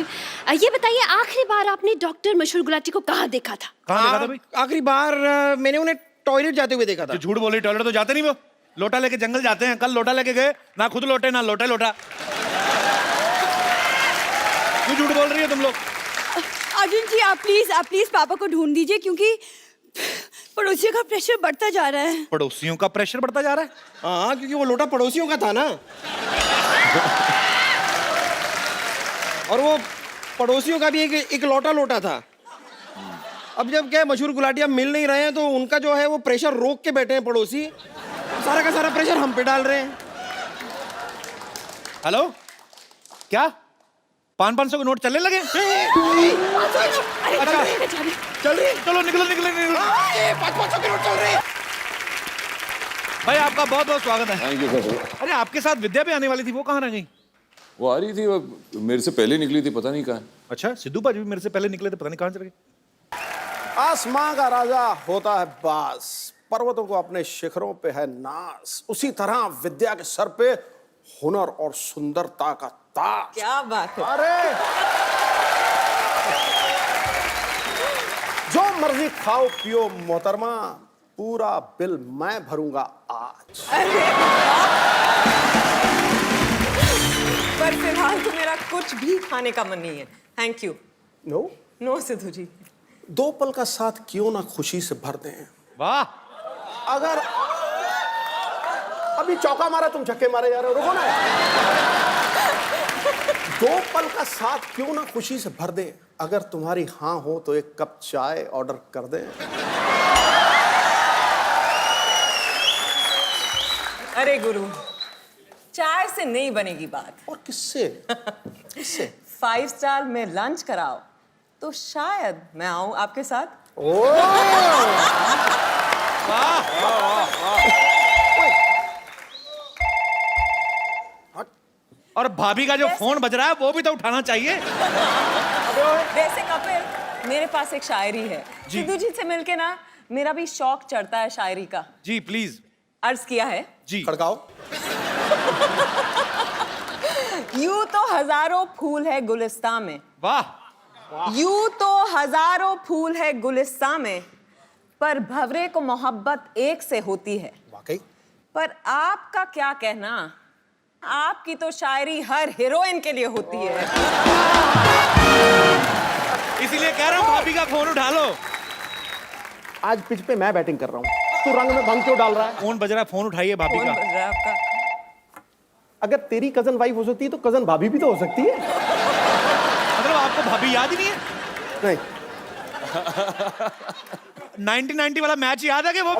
ये बताइए आखिरी बार आपने डॉक्टर मशहूर गुलाटी को कहाँ देखा था? कहाँ देखा था भाई? आखिरी बार मैंने उन्हें टॉयलेट जाते हुए देखा था। जो झूठ बोले, टॉयलेट तो जाते नहीं वो, लोटा लेके जंगल जाते हैं। कल लोटा लेके गए, ना खुद लोटे ना लोटा लोटा। क्यों झूठ बोल रही हो तुम लोग? अर्जुन जी आप प्लीज पापा को ढूंढ दीजिए क्योंकि पड़ोसियों का प्रेशर बढ़ता जा रहा है। पड़ोसियों का प्रेशर बढ़ता जा रहा है? हाँ क्योंकि वो लोटा पड़ोसियों का था ना। और वो पड़ोसियों का भी एक लोटा था। अब जब क्या मशहूर गुलाटी अब मिल नहीं रहे हैं तो उनका जो है वो प्रेशर रोक के बैठे हैं पड़ोसी, सारा का सारा प्रेशर हम पे डाल रहे हैं। हेलो, क्या 500 के नोट चलने लगे? अच्छा चल रही चलो निकलो 500 के नोट चल रहे हैं। भाई आपका बहुत बहुत स्वागत है। Thank you sir. अरे आपके साथ विद्या भी आने वाली थी, वो कहाँ रह गई? वो आ रही थी, वो मेरे से पहले निकली थी, पता नहीं कहाँ है। अच्छा, सिद्धू भाजी भी मेरे से पहले निकले थे, पता नहीं कहाँ चले गए। आसमां का राजा होता है बास, पर्वतों को अपने शिखरों पे है नास, उसी तरह विद्या के सर पे हुनर और सुंदरता का ताज। क्या बात है। अरे जो मर्जी खाओ पियो मोहतरमा, पूरा बिल मैं भरूंगा आज। पर फिलहाल तो मेरा कुछ भी खाने का मन नहीं है, thank you. No no Sidhu ji. दो पल का साथ क्यों ना खुशी से भर दें। वाह, अगर अभी चौका मारा तुम छक्के मारे जा रहे हो, रुको ना। दो पल का साथ क्यों ना खुशी से भर दें, अगर तुम्हारी हाँ हो तो एक कप चाय ऑर्डर कर दें। अरे गुरु, चाय से नहीं बनेगी बात। और किससे? किससे? 5 स्टार में लंच कराओ तो शायद मैं आऊं आपके साथ। और भाभी का जो फोन बज रहा है वो भी तो उठाना चाहिए। वैसे कपिल, मेरे पास एक शायरी है, सिद्धू जी से मिलके ना मेरा भी शौक चढ़ता है शायरी का। जी प्लीज। अर्ज किया है जी। खड़काओ। यूं तो हजारों फूल है गुलिस्तान में। वाह। यूं तो हजारों फूल है गुलिस्तान में, पर भंवरे को मोहब्बत एक से होती है। वाकई। पर आपका क्या कहना, आपकी तो शायरी हर हीरोइन के लिए होती है। इसीलिए कह रहा हूँ भाभी का फोन उठा लो। आज पिच पे मैं बैटिंग कर रहा हूँ, तू रंग में भंग क्यों डाल रहा है? फोन बज रहा है, फोन उठाइए भाभी कौन का। बज रहा है आपका? अगर तेरी कजन वाइफ हो सकती है तो कजन भाभी भी तो हो सकती है। मतलब आपको भाभी याद ही नहीं है? नहीं। 1990 वाला मैच याद है कि वो?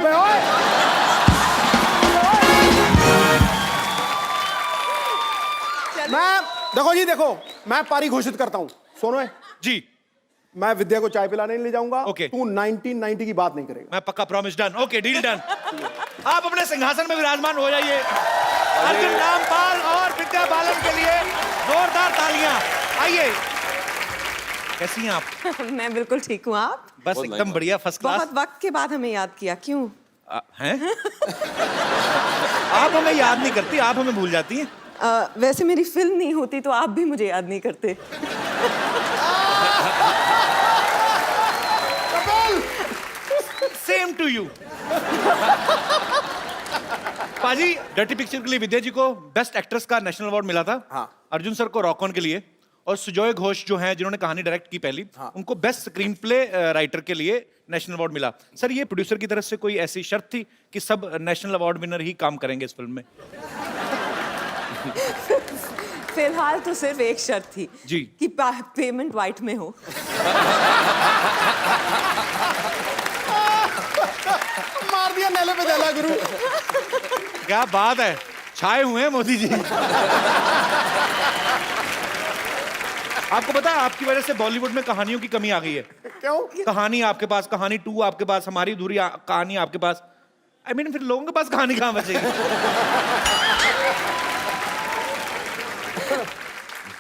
मैं देखो जी, देखो मैं पारी घोषित करता हूँ। सोनो जी। मैं विद्या को चाय पिलाने नहीं ले जाऊंगा। ओके। तू 1990 की बात नहीं करेगा। मैं पक्का, promise, done. Okay, deal done. आप अपने सिंहासन में विराजमान हो जाइए। अर्जुन रामपाल और विद्या बालन के लिए जोरदार तालियां। आइए। कैसी हैं आप? मैं बिल्कुल ठीक हूँ, आप? बस एकदम बढ़िया, फर्स्ट क्लास। बहुत वक्त के बाद हमें याद किया, क्यों? हैं? आप हमें याद नहीं करती, आप हमें भूल जाती हैं। वैसे मेरी फिल्म नहीं होती तो आप भी मुझे याद नहीं करते। Same to you. पाजी, डर्टी पिक्चर के लिए विद्या जी को बेस्ट एक्ट्रेस का नेशनल अवार्ड मिला था। हाँ। अर्जुन सर को रॉक ऑन के लिए, और सुजॉय घोष जो हैं जिन्होंने कहानी डायरेक्ट की पहली, उनको बेस्ट स्क्रीन प्ले राइटर के लिए नेशनल अवार्ड मिला। सर, ये प्रोड्यूसर की तरफ से कोई ऐसी शर्त थी कि सब नेशनल अवार्ड विनर ही काम करेंगे इस फिल्म में? फिलहाल तो सिर्फ एक शर्त थी जी। कि पेमेंट वाइट में हो। मार दिया नेले पे देला गुरु। क्या बात है, छाए हुए हैं मोदी जी। आपको पता है आपकी वजह से बॉलीवुड में कहानियों की कमी आ गई है। क्यों? कहानी आपके पास, कहानी 2 आपके पास, हमारी अधूरी कहानी आपके पास। I mean, फिर लोगों के पास कहानी कहाँ बचेगी?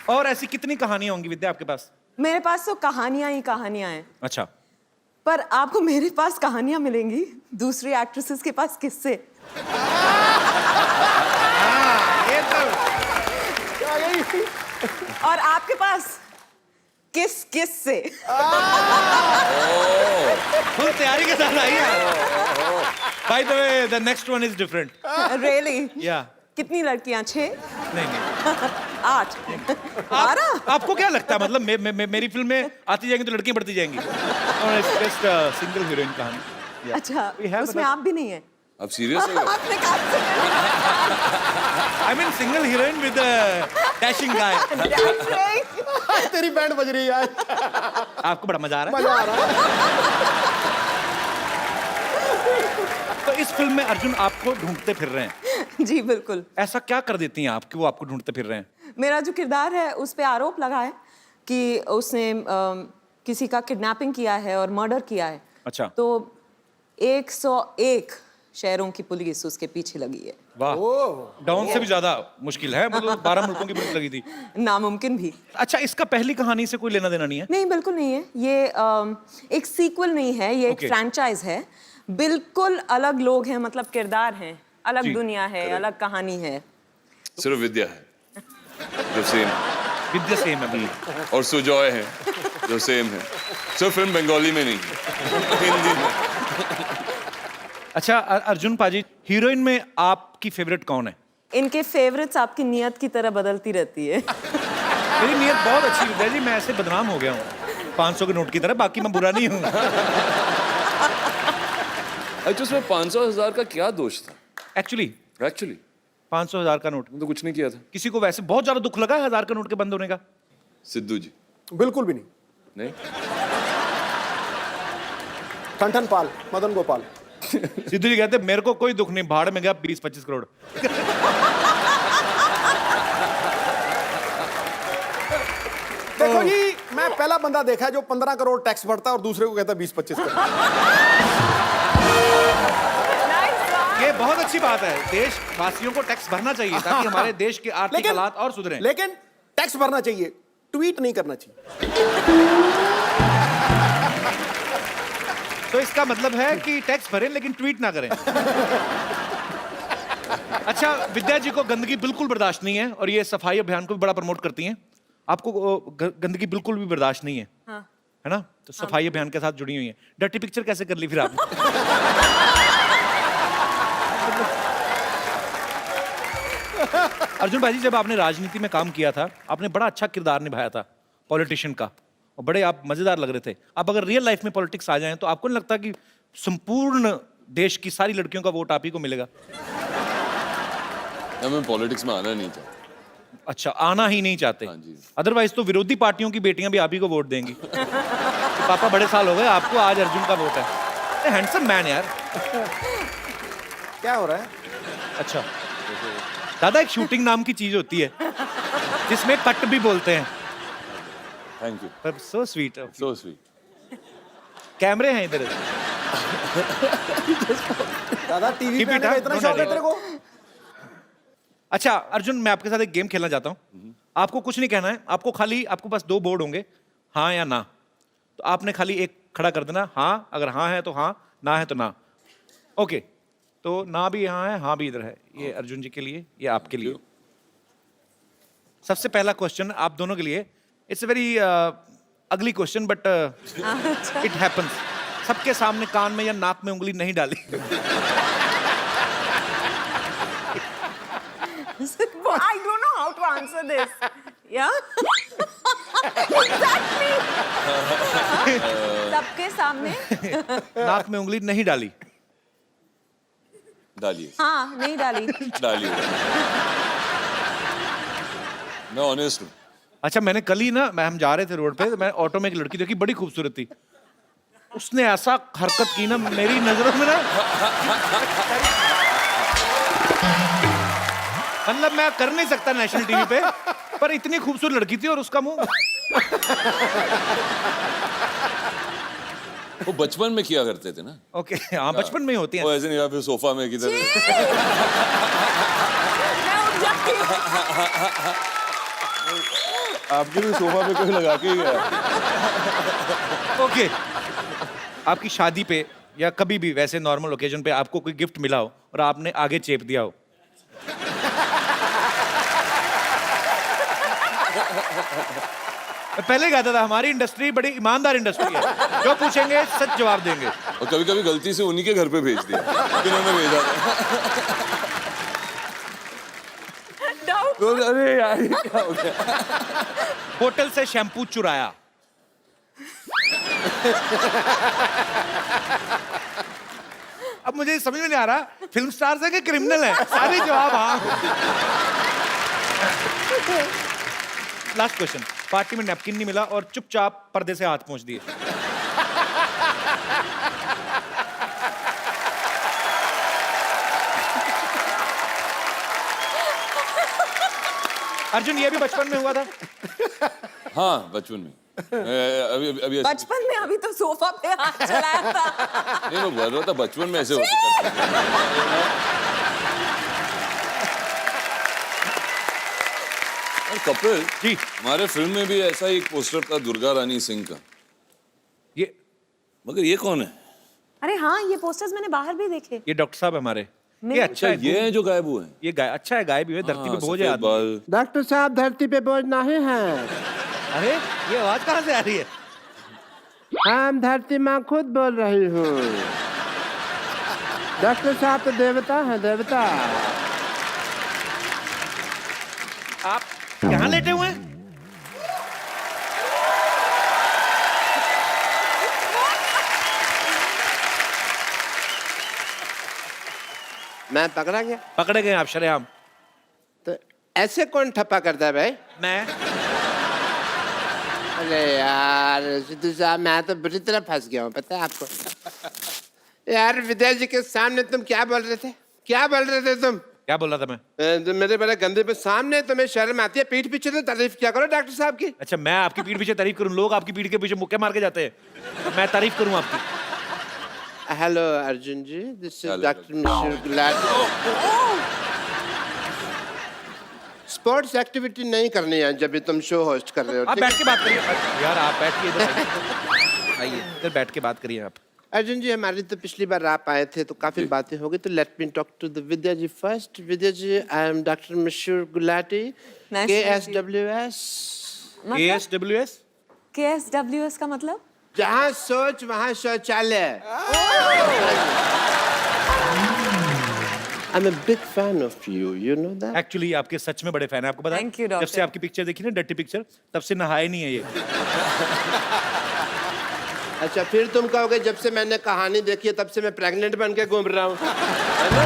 और ऐसी कितनी कहानियां होंगी विद्या आपके पास? मेरे पास तो कहानियां ही कहानियां हैं। अच्छा। पर आपको मेरे पास कहानियां मिलेंगी, दूसरी एक्ट्रेसेस के पास किससे? ये तो और आपके पास किस किस से? फुल तैयारी के साथ आई है। By the way, the next one is different. Really? Yeah. कितनी लड़कियां? 6? नहीं नहीं, 8 12 आपको क्या लगता है मतलब मेरी फिल्म में आती जाएंगी तो लड़कियां बढ़ती जाएंगी? जस्ट सिंगल हीरोइन कहानी। Yeah. अच्छा We have उसमें मतलब- आप भी नहीं है आप सीरियस हो? आपने कहा I mean single heroine with a dashing guy. तेरी बैंड बज रही है आज। आपको बड़ा मजा आ रहा है? मजा आ रहा है। तो इस फिल्म में अर्जुन आपको ढूंढते फिर रहे हैं। जी बिल्कुल ऐसा क्या कर देती हैं आप कि वो आपको ढूंढते फिर रहे हैं? मेरा जो किरदार है उस पे आरोप लगा है कि उसने किसी का किडनैपिंग किया है और मर्डर किया है। अच्छा। तो 101 शहरों की पुलिस उसके पीछे लगी है। वाह, डाउन से भी ज्यादा मुश्किल है, मतलब 12 मुल्कों की पुलिस लगी थी। नामुमकिन भी। अच्छा, इसका पहली कहानी से कोई लेना देना नहीं है? नहीं बिल्कुल नहीं है, ये एक सीक्वल नहीं है, ये एक Okay. फ्रैंचाइज है। बिल्कुल अलग लोग हैं, मतलब किरदार हैं, अलग जी, दुनिया है, अलग कहानी है। सिर्फ विद्या है जो सेम, विद्या सेम है बिल्कुल। और सुजॉय है जो सेम है। सिर्फ फिल्म बंगाली में नहीं, हिंदी में। अच्छा अर्जुन पाजी, हीरोइन में आपकी फेवरेट कौन है? इनके फेवरेट्स आपकी नियत की तरह बदलती रहती है। मेरी नीयत बहुत अच्छी है जी, मैं ऐसे बदनाम हो गया हूँ 500 के नोट की तरह, बाकी मैं बुरा नहीं हूँ। अच्छा, उसमें 500,000 का क्या दोष था? एक्चुअली 500,000 का नोट तो कुछ नहीं किया था। किसी को वैसे बहुत ज्यादा दुख लगा है 1000 के नोट के बंद होने का? सिद्धू जी बिल्कुल भी नहीं। नहीं, ठन पाल, मदन गोपाल। सिद्धू जी कहते मेरे को कोई दुख नहीं, भाड़ में गया 20-25 करोड़। देखो जी, मैं पहला बंदा देखा है जो 15 करोड़ टैक्स भरता है और दूसरे को कहता है 20-25 करोड़। ये बहुत अच्छी बात है, देशवासियों को टैक्स भरना चाहिए ताकि हमारे देश के आर्थिक हालात और सुधरें। लेकिन टैक्स भरना चाहिए, ट्वीट नहीं करना चाहिए। तो इसका मतलब है कि टैक्स भरें लेकिन ट्वीट ना करें। अच्छा, विद्या जी को गंदगी बिल्कुल बर्दाश्त नहीं है और ये सफाई अभियान को भी बड़ा प्रमोट करती हैं। आपको गंदगी बिल्कुल भी बर्दाश्त नहीं है, हाँ। है ना? तो सफाई अभियान के साथ जुड़ी हुई है। डर्टी पिक्चर कैसे कर ली फिर आपने? अर्जुन भाई जी, जब आपने राजनीति में काम किया था, आपने बड़ा अच्छा किरदार निभाया था पॉलिटिशियन का, और बड़े आप मजेदार लग रहे थे। आप अगर रियल लाइफ में पॉलिटिक्स आ जाएं तो आपको नहीं लगता कि संपूर्ण देश की सारी लड़कियों का वोट आप ही को मिलेगा? मैं पॉलिटिक्स में आना नहीं चाहता। अच्छा, आना ही नहीं चाहते? हाँ जी। अदरवाइज तो विरोधी पार्टियों की बेटियां भी आप ही को वोट देंगी। तो पापा बड़े साल हो गए आपको, आज अर्जुन का वोट है। हैंडसम मैन यार। क्या हो रहा है? अच्छा दादा, एक शूटिंग नाम की चीज होती है जिसमें कट भी बोलते हैं। थैंक यू, पर सो स्वीट। So sweet. कैमरे हैं इधर। दादा टीवी Keep पे it आने का up, इतना don't शौक है edit. तेरे को? अच्छा अर्जुन, मैं आपके साथ एक गेम खेलना चाहता हूँ। आपको कुछ नहीं कहना है, आपको पास 2 बोर्ड होंगे, हाँ या ना। तो आपने खाली एक खड़ा कर देना, हाँ अगर हाँ है तो हाँ, ना है तो ना। ओके, तो ना भी यहाँ है, हाँ भी इधर है। ये अर्जुन जी के लिए, ये आपके लिए। सबसे पहला क्वेश्चन आप दोनों के लिए। It's a very ugly question but it happens. सबके सामने कान में या नाक में उंगली नहीं डाली। I don't know how to answer this. Yeah? Exactly. सबके सामने नाक में उंगली नहीं डाली। डालिए, हाँ नहीं डाली। डालिए। मैं ऑनेस्ट हूँ। अच्छा, मैंने कल ही ना, हम जा रहे थे रोड पे, तो मैं ऑटो में एक लड़की देखी, बड़ी खूबसूरत थी। उसने ऐसा हरकत की ना मेरी नजरों में ना, मतलब मैं कर नहीं सकता नेशनल टीवी पे, पर इतनी खूबसूरत लड़की थी और उसका मुंह। वो बचपन में किया करते थे ना। ओके, हाँ बचपन में ही होती है। वो ऐसे नहीं, या फिर सोफा में किधर। मैं उठ जाती हूँ। आपके भी सोफा पे कोई लगा के ही गया। ओके, आपकी शादी पे या कभी भी वैसे नॉर्मल ओकेजन पे आपको कोई गिफ्ट मिला हो और आपने आगे चेप दिया हो। मैं पहले कहता था हमारी इंडस्ट्री बड़ी ईमानदार इंडस्ट्री है, जो पूछेंगे सच जवाब देंगे। और कभी कभी गलती से उन्हीं के घर पे भेज दिया जिन्होंने भेजा था। अरे यार ये क्या हो गया? होटल से शैम्पू चुराया। अब मुझे समझ में नहीं आ रहा फिल्म स्टार्स है कि क्रिमिनल है, सारे जवाब हाँ। लास्ट क्वेश्चन, पार्टी में नैपकिन नहीं मिला और चुपचाप पर्दे से हाथ पहुंच दिए। अर्जुन ये भी बचपन में हुआ था? हाँ बचपन में अभी अभी ऐसे- बचपन में अभी तो सोफा पे हाथ चलाया था। नहीं मैं बोल रहा था बचपन में ऐसे होते और कपिल जी हमारे फिल्म में भी ऐसा ही एक पोस्टर था दुर्गा रानी सिंह का, ये मगर ये कौन है? अरे हाँ, ये पोस्टर्स मैंने बाहर भी देखे। ये डॉक्टर साहब हमारे, ये नहीं। अच्छा है, ये हैं जो गायब हुए हैं? ये अच्छा है, गायब भी है, धरती पे बोझ है सफेद आदमी। बाल। डॉक्टर साहब धरती पे बोझ नहीं है, अरे ये आवाज कहाँ से आ रही है? हम धरती माँ खुद बोल रही हूँ। डॉक्टर साहब तो देवता है, देवता। आप यहाँ लेटे हुए हैं? मैं पकड़ा गया? पकड़े गए आप शरेआम। तो ऐसे कौन ठप्पा करता है भाई? मैं अरे यार सिद्धू साहब, मैं तो बुरी तरह फंस गया हूँ, पता है आपको? यार विद्या जी के सामने तुम क्या बोल रहे थे? क्या बोल रहे थे तुम? क्या बोल रहा था मैं? तो मेरे बड़े गंदे पे सामने तुम्हें शर्म आती है? पीठ पीछे तो तारीफ क्या करो डॉक्टर साहब की। अच्छा मैं आपकी पीठ पीछे तारीफ करूं? लोग आपकी पीठ के पीछे मुक्के मार के जाते हैं, मैं तारीफ करूं आपकी? Hello Arjun ji, this is Hello, doctor Mishra Gulati. Sports activity नहीं करनी है जब भी तुम शो होस्ट कर रहे हो, आप ठीक है? बैठ के बात करिए यार, आप बैठिए इधर आइए, इधर बैठ के बात करिए आप। अर्जुन जी, हमारी तो पिछली बार आप आए थे तो काफी बातें हो गई, तो let me talk to the Vidya ji first. Vidya ji, I am doctor Mishra Gulati, Nice to meet you. KSWS। ASWS? KSWS का मतलब? जहाँ सोच वहाँ शौचालय। I'm a big fan of you, you know that? Actually आपके सच में बड़े फैन है, आपको पता है? Thank you, जब से doctor. आपकी पिक्चर देखी ना, डर्टी पिक्चर, तब से नहाए नहीं है ये। अच्छा फिर तुम कहोगे जब से मैंने कहानी देखी है तब से मैं प्रेग्नेंट बन के घूम रहा हूँ, है ना?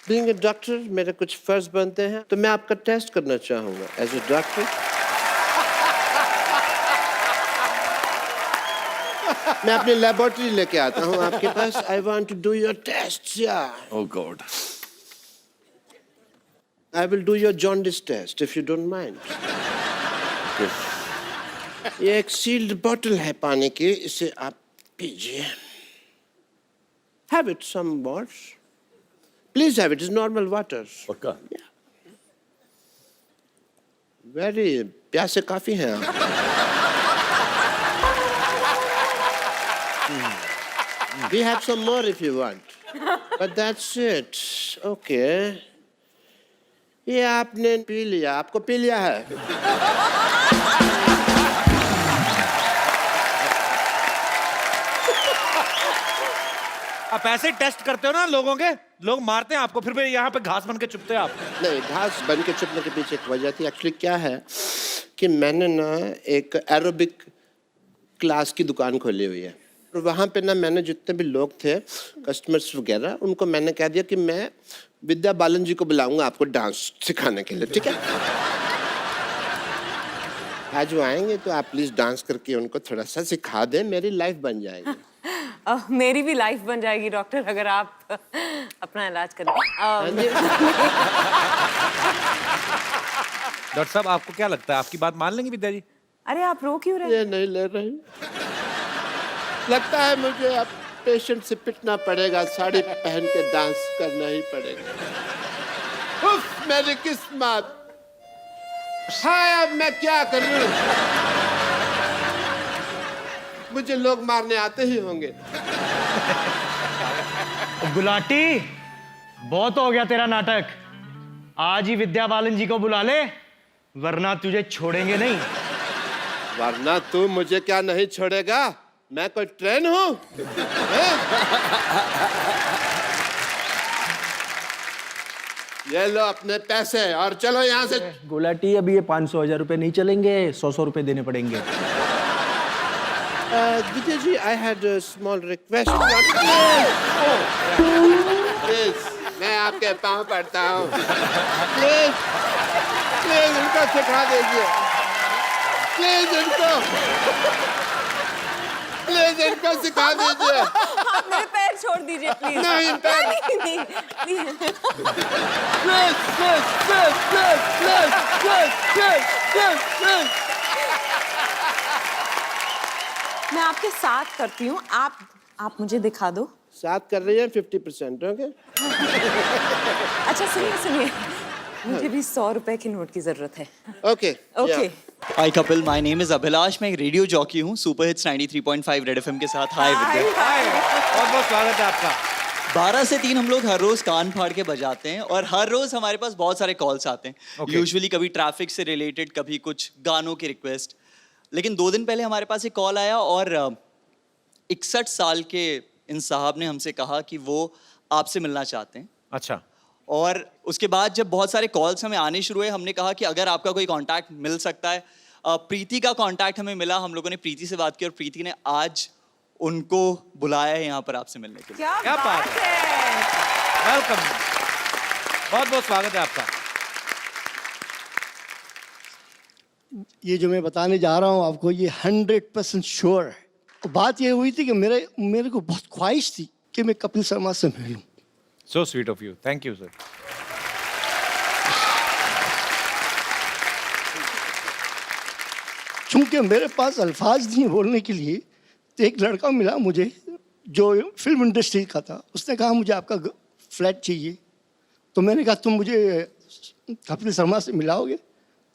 Being a डॉक्टर मेरे कुछ फर्ज बनते हैं, तो मैं आपका टेस्ट करना चाहूंगा एज ए डॉक्टर। मैं अपनी लेबोरेटरी लेके आता हूँ आपके पास। I want to do your test. या Oh God. I will do your jaundice test if you don't mind. ये एक सील्ड बॉटल है पानी की, इसे आप पीजिए। Have it some words, please have it, is normal water. पक्का? वेरी प्यासे काफी हैं आप। We have some more if you want, but that's it. Okay. ये आपने पी लिया, आपको पी लिया है। आप ऐसे टेस्ट करते हो ना लोगों के, लोग मारते हैं आपको, फिर भी यहाँ पे घास बन के चुपते हैं आप। नहीं, घास बन के चुपने के पीछे एक वजह थी। एक्चुअली क्या है कि मैंने ना एक एरोबिक क्लास की दुकान खोली हुई है, और वहाँ पे ना मैंने जितने भी लोग थे कस्टमर्स वगैरह, उनको मैंने कह दिया कि मैं विद्या बालन जी को बुलाऊंगा आपको डांस सिखाने के लिए, ठीक है? आज वो आएंगे तो आप प्लीज डांस करके उनको थोड़ा सा सिखा दें, मेरी लाइफ बन जाएगी। मेरी भी लाइफ बन जाएगी डॉक्टर, अगर आप अपना इलाज करें। डॉक्टर साहब आपको क्या लगता है, आपकी बात मान लेंगे विद्या जी? अरे आप रो क्यों रहे? ये नहीं ले रही, लगता है मुझे अब पेशेंट से पिटना पड़ेगा, साड़ी पहन के डांस करना ही पड़ेगा। उफ, मेरी किस्मत। हाँ, अब मैं क्या करूं? मुझे लोग मारने आते ही होंगे। गुलाटी, बहुत हो गया तेरा नाटक। आज ही विद्या बालन जी को बुला ले, वरना तुझे छोड़ेंगे नहीं। वरना तू मुझे क्या नहीं छोड़ेगा? मैं कोई ट्रेन हूं? ये लो अपने पैसे और चलो यहाँ से। गुलाटी अभी ये 500,000 रुपए नहीं चलेंगे, 100 रुपए देने पड़ेंगे। Vijay ji, I had a small request. Please, मैं आपके पाँव पड़ता हूँ। Please, please इनको सिखा दीजिए। Please इनको सिखा दीजिए। आप मेरे पैर छोड़ दीजिए प्लीज। नहीं, पैर। नहीं, मैं आपके साथ करती हूँ, आप मुझे दिखा दो। साथ कर रही है 50%, ओके? अच्छा सुनिए, मुझे भी 100 रुपए के नोट की जरूरत है। Okay okay. Hi Kapil, my name is Abhilash. मैं एक रेडियो जॉकी हूँ सुपर हिट्स 93.5 रेड एफएम के साथ। हाय विद्या, बहुत बहुत स्वागत है आपका। 12 से 3 हम लोग हर रोज कान फाड़ के बजाते हैं और हर रोज हमारे पास बहुत सारे कॉल्स आते हैं। यूजुअली कभी ट्रैफिक से रिलेटेड, कभी कुछ गानों की रिक्वेस्ट। लेकिन 2 दिन पहले हमारे पास एक कॉल आया और 61 साल के इन साहब ने हमसे कहा कि वो आपसे मिलना चाहते हैं। अच्छा। और उसके बाद जब बहुत सारे कॉल्स हमें आने शुरू हुए, हमने कहा कि अगर आपका कोई कांटेक्ट मिल सकता है। प्रीति का कांटेक्ट हमें मिला, हम लोगों ने प्रीति से बात की और प्रीति ने आज उनको बुलाया है यहाँ पर आपसे मिलने के लिए। क्या बात है। वेलकम, बहुत बहुत स्वागत है आपका। ये जो मैं बताने जा रहा हूँ आपको, ये 100% श्योर है। बात ये हुई थी कि मेरे को बहुत ख्वाहिश थी कि मैं कपिल शर्मा से मिलूं। So sweet of you. Thank you, sir. चूंकि मेरे पास अल्फाज नहीं बोलने के लिए, तो एक लड़का मिला मुझे जो फिल्म इंडस्ट्री का था। उसने कहा मुझे आपका फ्लैट चाहिए। तो मैंने कहा तुम मुझे कपिल शर्मा से मिलाओगे?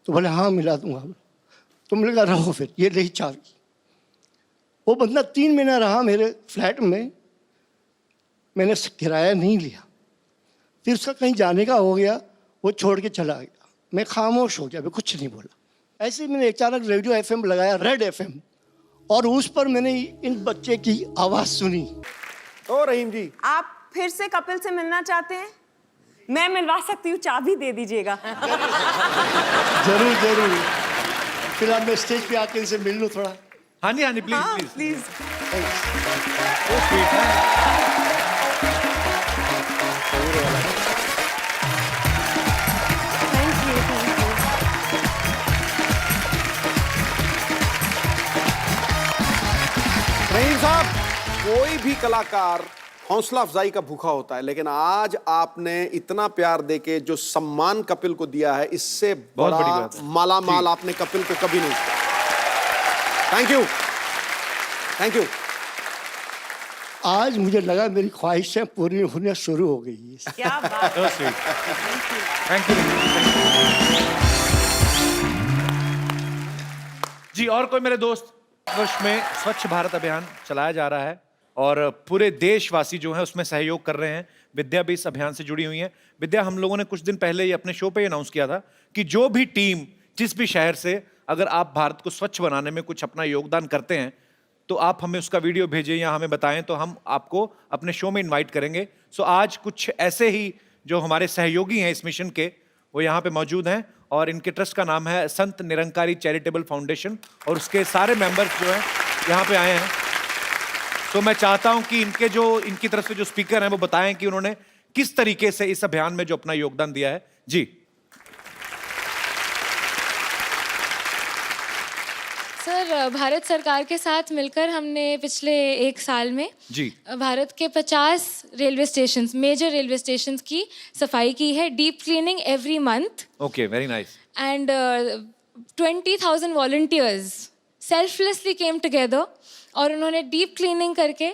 तो बोले हाँ मिला दूंगा। तो मैंने कहा रहो फिर, ये रही चाबी। वो बंदा 3 महीना रहा मेरे फ्लैट में, मैंने किराया नहीं लिया। फिर उसका कहीं जाने का हो गया, वो छोड़ के चला गया। मैं खामोश हो गया, मैं कुछ नहीं बोला। ऐसे ही मैंने अचानक रेडियो एफएम लगाया, रेड एफएम, और उस पर मैंने इन बच्चे की आवाज़ सुनी। ओ रहीम जी, आप फिर से कपिल से मिलना चाहते हैं? मैं मिलवा सकती हूँ, चाबी दे दीजिएगा। जरूर जरूर। फिर आप मैं स्टेज पे आके इनसे मिल लूँ थोड़ा। हाँ जी, हाँ जी, प्लीज हाँ, प्लीज। प्लीज। रहीम साहब, कोई भी कलाकार हौसला अफजाई का भूखा होता है, लेकिन आज आपने इतना प्यार देके जो सम्मान कपिल को दिया है, इससे बहुत बड़ी बड़ा बात है। माला माल आपने कपिल को कभी नहीं किया। Thank you, thank you. आज मुझे लगा मेरी ख्वाहिशें पूरी होने शुरू हो गई है। क्या बात So sweet. Thank you. जी, और कोई मेरे दोस्त? वर्ष में स्वच्छ भारत अभियान चलाया जा रहा है और पूरे देशवासी जो हैं उसमें सहयोग कर रहे हैं। विद्या भी इस अभियान से जुड़ी हुई है। विद्या, हम लोगों ने कुछ दिन पहले ही अपने शो पे ही अनाउंस किया था कि जो भी टीम जिस भी शहर से, अगर आप भारत को स्वच्छ बनाने में कुछ अपना योगदान करते हैं तो आप हमें उसका वीडियो भेजें या हमें बताएं, तो हम आपको अपने शो में इनवाइट करेंगे। सो आज कुछ ऐसे ही जो हमारे सहयोगी हैं इस मिशन के, वो यहाँ पे मौजूद हैं और इनके ट्रस्ट का नाम है संत निरंकारी चैरिटेबल फाउंडेशन और उसके सारे मेंबर्स जो हैं यहाँ पे आए हैं। तो मैं चाहता हूँ कि इनकी तरफ से जो स्पीकर हैं वो बताएं कि उन्होंने किस तरीके से इस अभियान में जो अपना योगदान दिया है। जी सर, भारत सरकार के साथ मिलकर हमने पिछले 1 साल में जी भारत के 50 railway station, major railway station की सफाई की है, deep cleaning every month. Okay, very nice. And 20,000 volunteers selflessly came together और उन्होंने डीप क्लीनिंग करके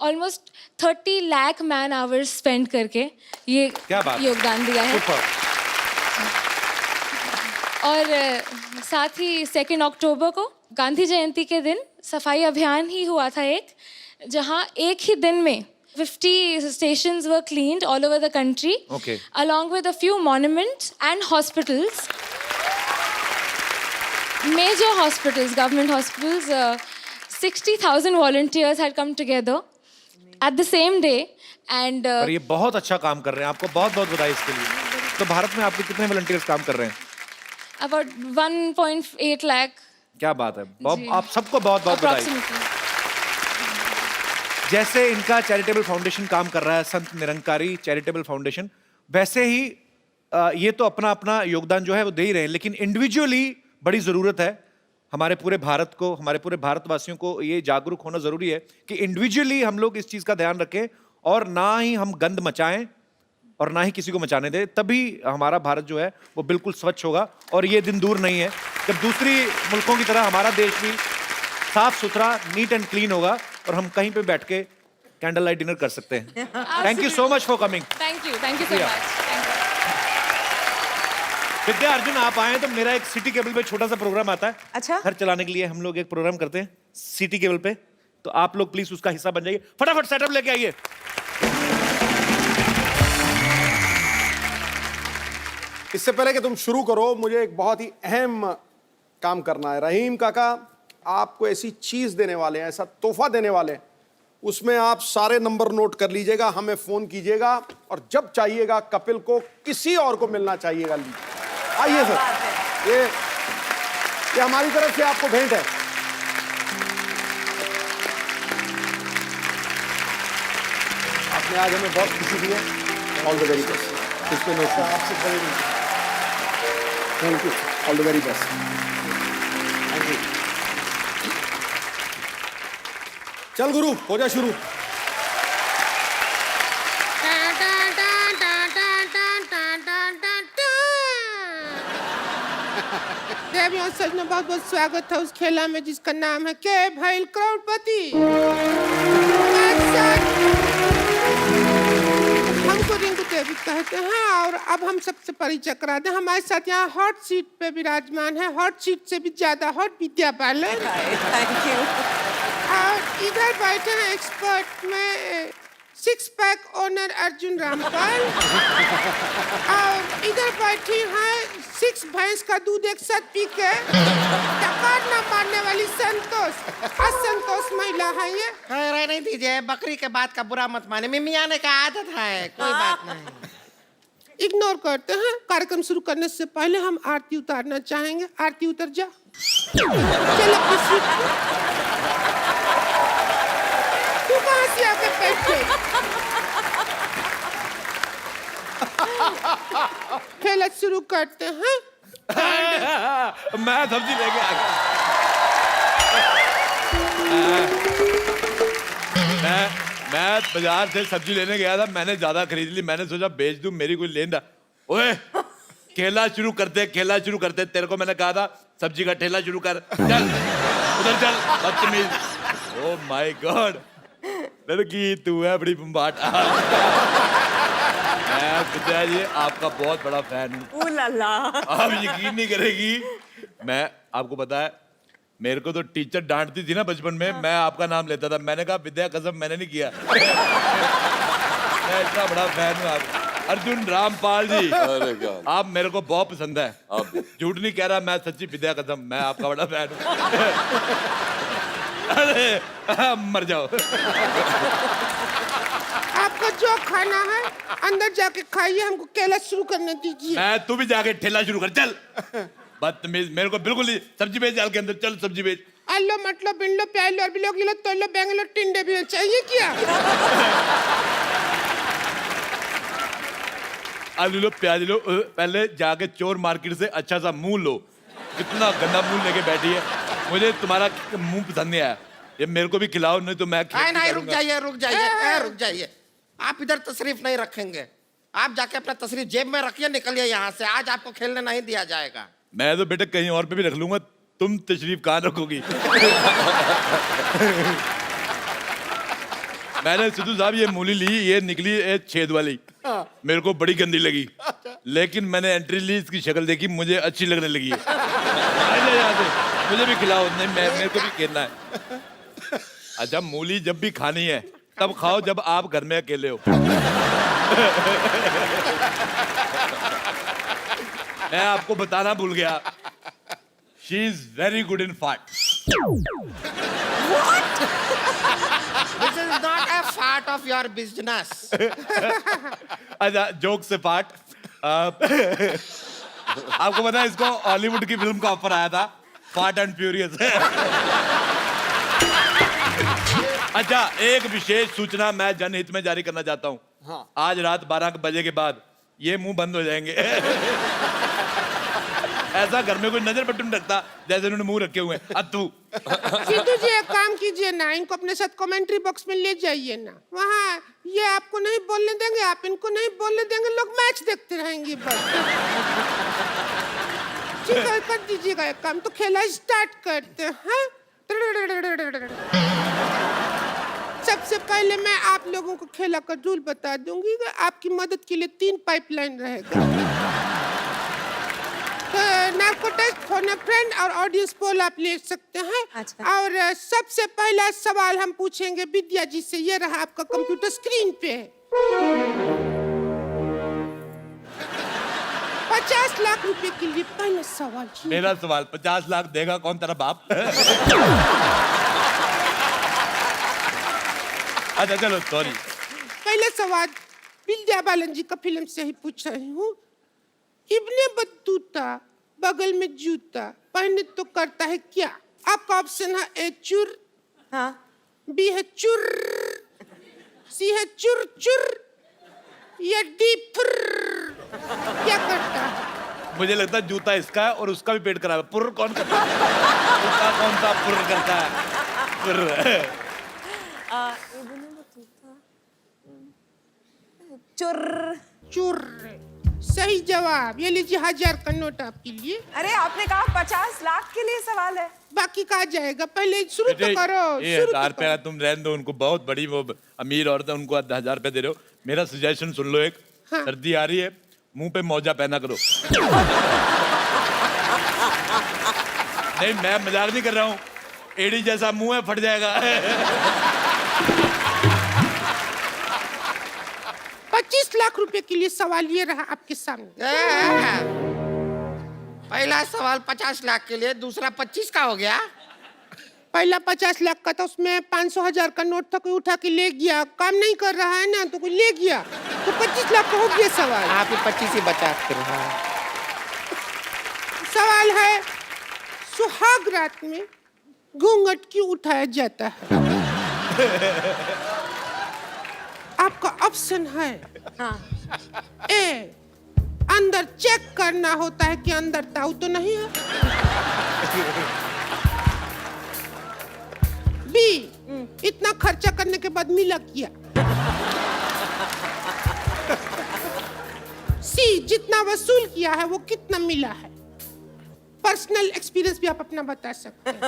almost 30 lakh man hours spend करके ये क्या बात, योगदान दिया है। सुपर। और साथ ही 2 अक्टूबर को गांधी जयंती के दिन सफाई अभियान ही हुआ था एक, जहां एक ही दिन में 50 stations were cleaned all over the country, Okay. along with a few monuments and hospitals, major hospitals, government hospitals. 60,000 volunteers had come together at the same day, and और ये बहुत अच्छा काम कर रहे हैं, आपको बहुत बहुत बधाई इसके लिए। तो भारत में आपके कितने वॉलंटियर्स काम कर रहे हैं? अबाउट 1.8 लाख क्या बात है, जी। आप सबको बहुत बहुत बधाई। अप्रॉक्सीमेटली। जैसे इनका चैरिटेबल फाउंडेशन काम कर रहा है, संत निरंकारी चैरिटेबल फाउंडेशन, वैसे ही ये तो अपना अपना योगदान जो है वो दे ही रहे हैं, लेकिन इंडिविजुअली बड़ी ज़रूरत है हमारे पूरे भारत को, हमारे पूरे भारतवासियों को ये जागरूक होना ज़रूरी है कि इंडिविजुअली हम लोग इस चीज़ का ध्यान रखें और ना ही हम गंद मचाएं और ना ही किसी को मचाने दें, तभी हमारा भारत जो है वो बिल्कुल स्वच्छ होगा। और ये दिन दूर नहीं है जब दूसरी मुल्कों की तरह हमारा देश भी साफ सुथरा, नीट एंड क्लीन होगा और हम कहीं पे बैठ के कैंडल लाइट डिनर कर सकते हैं। Thank you so much for coming. Thank you so much. Vidya Arjun, आप आए तो मेरा एक सिटी केबल पे छोटा सा प्रोग्राम आता है। अच्छा। घर चलाने के लिए हम लोग एक प्रोग्राम करते हैं सिटी केबल पे, तो आप लोग प्लीज उसका हिस्सा बन जाइए। फटाफट सेटअप लेके आइए। इससे पहले कि तुम शुरू करो, मुझे एक बहुत ही अहम काम करना है। रहीम काका आपको ऐसी चीज देने वाले हैं, ऐसा तोहफा देने वाले हैं, उसमें आप सारे नंबर नोट कर लीजिएगा, हमें फोन कीजिएगा और जब चाहिएगा कपिल को किसी और को मिलना चाहिएगा। आइए सर, ये हमारी तरफ से आपको भेंट है। आपने आज हमें बहुत खुशी दी है। All the very best. इसमें नोट आपसे thank you. All the very best. Thank you. चल गुरु, हो जा शुरू। देवी और सच में बहुत बहुत स्वागत है उस खेला में जिसका नाम है के भैल करोड़पति। हमको रिंकू देवी कहते हैं और अब हम सबसे परिचय करा दें। हमारे साथ यहाँ हॉट सीट पे विराजमान है, हॉट सीट से भी ज्यादा hot Vidya Balan. Thank you. और इधर बैठे हैं एक्सपर्ट में six pack owner Arjun Rampal. और इधर बैठी हैं 6 भैंस का दूध एक साथ पी के टकार न मारने वाली संतोष। असंतोष महिला है ये। रहने दीजिए, बकरी के बात का बुरा मत माने, मिमी आने का आदत है, कोई बात नहीं। इग्नोर करते हैं। कार्यक्रम शुरू करने से पहले हम आरती उतारना चाहेंगे। आरती उतर जा। चलो तू कहाँ से आके बैठ गई? खेल शुरू करते हैं। मैं सब्जी लेके आ गया। मैं बाजार से सब्जी लेने गया था, मैंने ज्यादा खरीद ली, मैंने सोचा बेच दूं, मेरी कोई लेन। ओए खेला शुरू करते, खेला शुरू करते, तेरे को मैंने कहा था सब्जी का ठेला शुरू कर। चल उधर चल, बदतमीज। ओह माय गॉड, लड़की तू है बड़ी बम्बाट। मैं विद्या जी आपका बहुत बड़ा फैन हूँ। आप यकीन नहीं करेगी, मैं आपको पता है मेरे को तो टीचर डांटती थी ना बचपन में, मैं आपका नाम लेता था। मैंने कहा विद्या कसम मैंने नहीं किया। मैं इतना बड़ा फैन हूँ आप अर्जुन रामपाल जी। अरे God। आप मेरे को बहुत पसंद है। आप झूठ नहीं कह रहा, मैं सच्ची विद्या कसम मैं आपका बड़ा फैन हूँ। अरे मर जाओ। आपको जो खाना है अंदर जाके खाइए, हमको केला शुरू करने दीजिए। मैं तू भी जाके ठेला शुरू कर, चल। बदतमीज, मेरे को बिल्कुल नहीं। सब्जी बेच डाल के अंदर, चल सब्जी बेच। आलू मटलो बिनलो प्यालो अरबिलो किलो तोलो बेंगलो टिंडे भी चाहिए क्या? आलू लो प्याज लो, पहले जाके चोर मार्केट से अच्छा सा मुंह लो। कितना गंदा मुंह लेके बैठी है, मुझे तुम्हारा मुंह पसंद नहीं आया। ये मेरे को भी खिलाओ, नहीं तो मैं नहीं, रुक जाइए रुक जाइए रुक जाइए। आप इधर तशरीफ नहीं रखेंगे, आप जाके अपना तशरीफ जेब में रखिए, निकलिए यहाँ से। आज आपको खेलने नहीं दिया जाएगा। मैं तो बेटा कहीं और पे भी रख लूंगा, तुम तशरीफ कहाँ रखोगी? मैंने सिद्धू साहब ये मूली ली, ये निकली ये छेद वाली, मेरे को बड़ी गंदी लगी, लेकिन मैंने एंट्री ली, इसकी शक्ल देखी, मुझे अच्छी लगने लगी है। यहाँ से मुझे भी खिलाओ। नहीं, मेरे को भी खेलना है। अच्छा, मूली जब भी खानी है तब खाओ जब आप घर में अकेले हो। मैं आपको बताना भूल गया, she is very good in फाट। This is not a part of your business. अच्छा, जोक से फाट। आप आपको पता है इसको हॉलीवुड की फिल्म का ऑफर आया था, फास्ट एंड फ्यूरियस। अच्छा, एक विशेष सूचना मैं जनहित में जारी करना चाहता हूँ। हाँ। आज रात 12 बजे के बाद ये मुंह बंद हो जाएंगे। ऐसा घर में कोई नजर बट्टू नहीं रखता जैसे उन्होंने मुंह रखे हुए हैं। अत्तू। सिद्धू जी एक काम कीजिए ना, इनको अपने साथ कमेंट्री बॉक्स में ले जाइए ना, वहाँ ये आपको नहीं बोलने देंगे, आप इनको नहीं बोलने देंगे, लोग मैच देखते रहेंगे बस। ठीक है, कर दीजिएगा एक काम, तो खेला स्टार्ट करते हैं। सबसे पहले मैं आप लोगों को खेला का रूल बता दूंगी। आपकी मदद के लिए 3 पाइपलाइन रहेगा। Narco test, phone a friend और ऑडियंस पोल आप ले सकते हैं। अच्छा। और सबसे पहला सवाल हम पूछेंगे विद्या जी से, ये रहा आपका कंप्यूटर स्क्रीन पे है। 50 लाख रुपए के लिए पहला सवाल। मेरा सवाल, 50 लाख देगा कौन तेरा बाप? अच्छा चलो, सॉरी। पहला सवाल विद्या बालन जी का फिल्म से ही पूछ रही हूँ। इब्ने बत्तूता बगल में जूता पहने तो करता है क्या? आपका ऑप्शन है ए चुर, हाँ, बी है चुर, सी है चुर चुर, या डी फुर। क्या करता है? मुझे लगता है जूता इसका है और उसका भी पेट खराब है। पुर्र कौन करता है? उसका कौन सा पुर्र करता है? पुर्र। चुर। चुर सही जवाब। ये लीजिए 1000 का नोट आपके लिए। अरे आपने कहा 50 लाख के लिए सवाल है। बाकी कहा जाएगा, पहले शुरू तो करो। ये शुरू 1000 तो रुपया तुम रहने दो, उनको बहुत बड़ी वो अमीर औरत है, उनको 1000 रुपया दे रहे हो। मेरा सजेशन सुन लो एक। हाँ। सर्दी आ रही है, मुंह पे मौजा पहना करो। नहीं, मैं मजाक नहीं कर रहा हूँ, एड़ी जैसा मुंह है, फट जाएगा। 25 लाख रुपए के लिए सवाल ये रहा आपके सामने। पहला सवाल 50 लाख के लिए, दूसरा 25 का हो गया। पहला 50 लाख का था, उसमें 500,000 का नोट था, कोई उठा के ले गया। काम नहीं कर रहा है ना, तो कोई ले गया, तो 25 लाख का हो गया सवाल। आप ही 25 ही बचा फिर। हाँ। सवाल है, सुहाग रात में घूंघट क्यों उठाया जाता है? आपका ऑप्शन है, हाँ, ए अंदर चेक करना होता है कि अंदर ताऊ तो नहीं है। बी इतना खर्चा करने के बाद मिला क्या। सी जितना वसूल किया है वो कितना मिला है। पर्सनल एक्सपीरियंस भी आप अपना बता सकते हैं।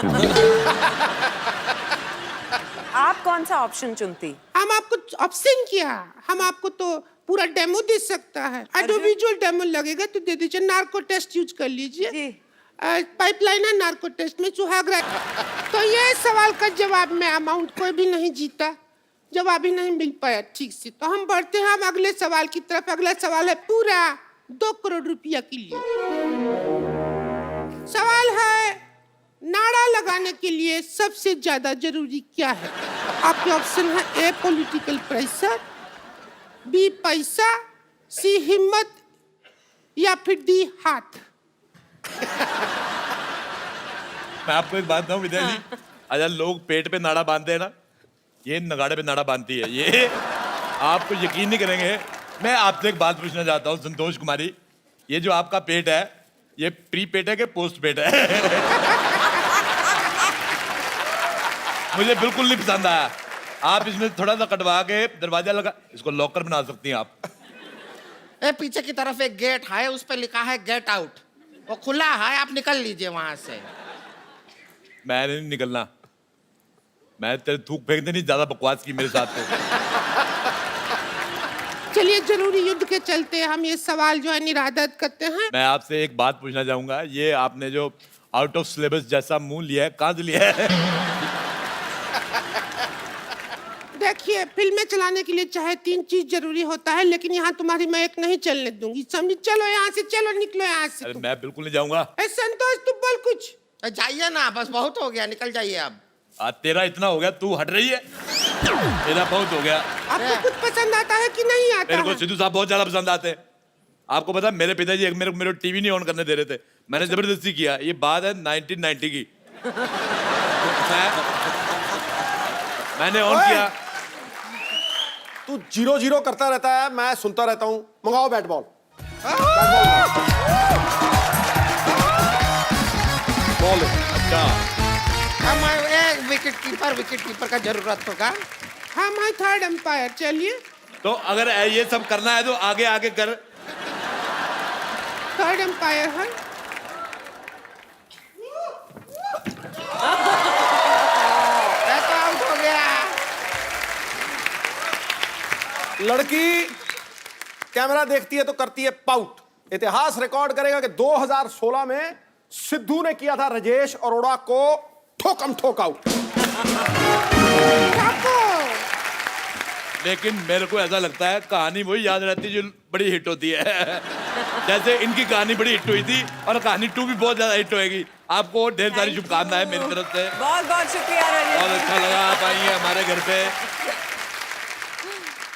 आप कौन सा ऑप्शन चुनती? हम आपको ऑप्शन किया, हम आपको तो पूरा डेमो दे सकता है। ऑडियोविजुअल डेमो लगेगा तो दे दीजिए। नार्को टेस्ट यूज कर लीजिए। जी। पाइपलाइन है नार्को टेस्ट में, सुहाग रात। तो ये सवाल का जवाब में अमाउंट कोई भी नहीं जीता, जवाब ही नहीं मिल पाया ठीक से। तो हम बढ़ते हैं हम अगले सवाल की तरफ। अगला सवाल है पूरा 2 करोड़ रुपया के लिए। सवाल है, नाड़ा लगाने के लिए सबसे ज्यादा जरूरी क्या है? आपके ऑप्शन है, ए पॉलिटिकल प्रेशर, बी पैसा, सी हिम्मत, या फिर डी हाथ। मैं आपको एक बात बताऊं विद्या जी, अगर लोग पेट पे नाड़ा बांधते हैं ना, ये नगाड़े पे नाड़ा बांधती है। ये आपको यकीन नहीं करेंगे। मैं आपसे एक बात पूछना चाहता हूँ संतोष कुमारी, ये जो आपका पेट है, ये प्री पेट है कि पोस्ट पेट है? मुझे बिल्कुल नहीं पसंद आया। आप इसमें थोड़ा सा कटवा के दरवाजा लगा, इसको लॉकर बना सकती हैं आप। ए पीछे की तरफ एक गेट है, उस पर लिखा है गेट आउट, वो खुला है, आप निकल लीजिए वहां से। मैं नहीं निकलना, मैं तेरे थूक फेंकने नहीं, ज्यादा बकवास की मेरे साथ। चलिए जरूरी युद्ध के चलते हम ये सवाल जो है निरादत करते हैं। मैं आपसे एक बात पूछना चाहूंगा, ये आपने जो आउट ऑफ सिलेबस जैसा मुंह लिया है, कहाँ से लिया है? देखिए, फिल्में चलाने के लिए चाहे 3 चीज जरूरी होता है, लेकिन यहाँ तुम्हारी मैं एक नहीं चलने दूंगी, समझी? चलो यहाँ से, चलो निकलो यहाँ से। अरे मैं बिल्कुल नहीं जाऊंगा। संतोष तू बोल कुछ। जाइए ना, बस बहुत हो गया, निकल जाइए अब। तेरा इतना हो गया, तू हट रही है। मेरा बहुत हो गया। आपको कुछ पसंद आता है कि नहीं आता मेरे को है? सिद्धू साहब बहुत ज्यादा पसंद आते हैं। आपको पता है मेरे पिताजी एक मेरे टीवी नहीं ऑन करने दे रहे थे, मैंने जबरदस्ती किया। ये बात है 1990 की। मैंने ऑन किया। तू 0-0 करता रहता है, मैं सुनता रहता हूं। मंगाओ बैट बॉल। बॉल अच्छा विकेट कीपर का जरूरत होगा। हाँ मैं थर्ड एम्पायर, चलिए। तो अगर ये सब करना है तो आगे आगे कर। थर्ड एम्पायर है। आउट हो गया। लड़की कैमरा देखती है तो करती है पाउट। इतिहास रिकॉर्ड करेगा कि 2016 में सिद्धू ने किया था राजेश अरोड़ा को ठोकम ठोक आउट। लेकिन मेरे को ऐसा लगता है कहानी वही याद रहती है जो बड़ी हिट होती है। जैसे इनकी कहानी बड़ी हिट हुई थी और कहानी 2 भी बहुत ज्यादा हिट होएगी। आपको ढेर सारी शुभकामनाएं मेरी तरफ से। बहुत बहुत शुक्रिया रजनीश। बहुत अच्छा लगा आप आई हैं हमारे घर पे।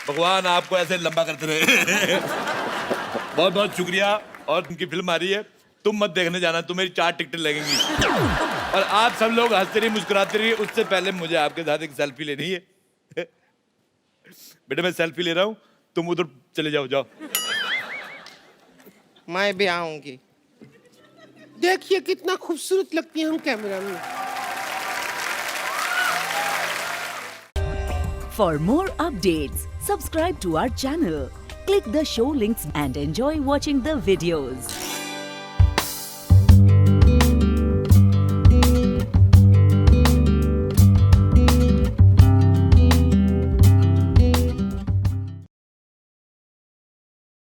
भगवान आपको ऐसे लंबा करते रहे। बहुत बहुत शुक्रिया। और उनकी फिल्म आ रही है, तुम मत देखने जाना, तुम्हें 4 टिकटें लगेंगी। और आप सब लोग हंसते रहिए, मुस्कुराते रहिए। उससे पहले मुझे आपके साथ एक सेल्फी लेनी है। बेटा मैं सेल्फी ले रहा हूँ, तुम उधर चले जाओ। जाओ। मैं भी आऊंगी। देखिए कितना खूबसूरत लगती है हम कैमरा में। For more updates, subscribe to our channel, click the show links and enjoy watching the videos.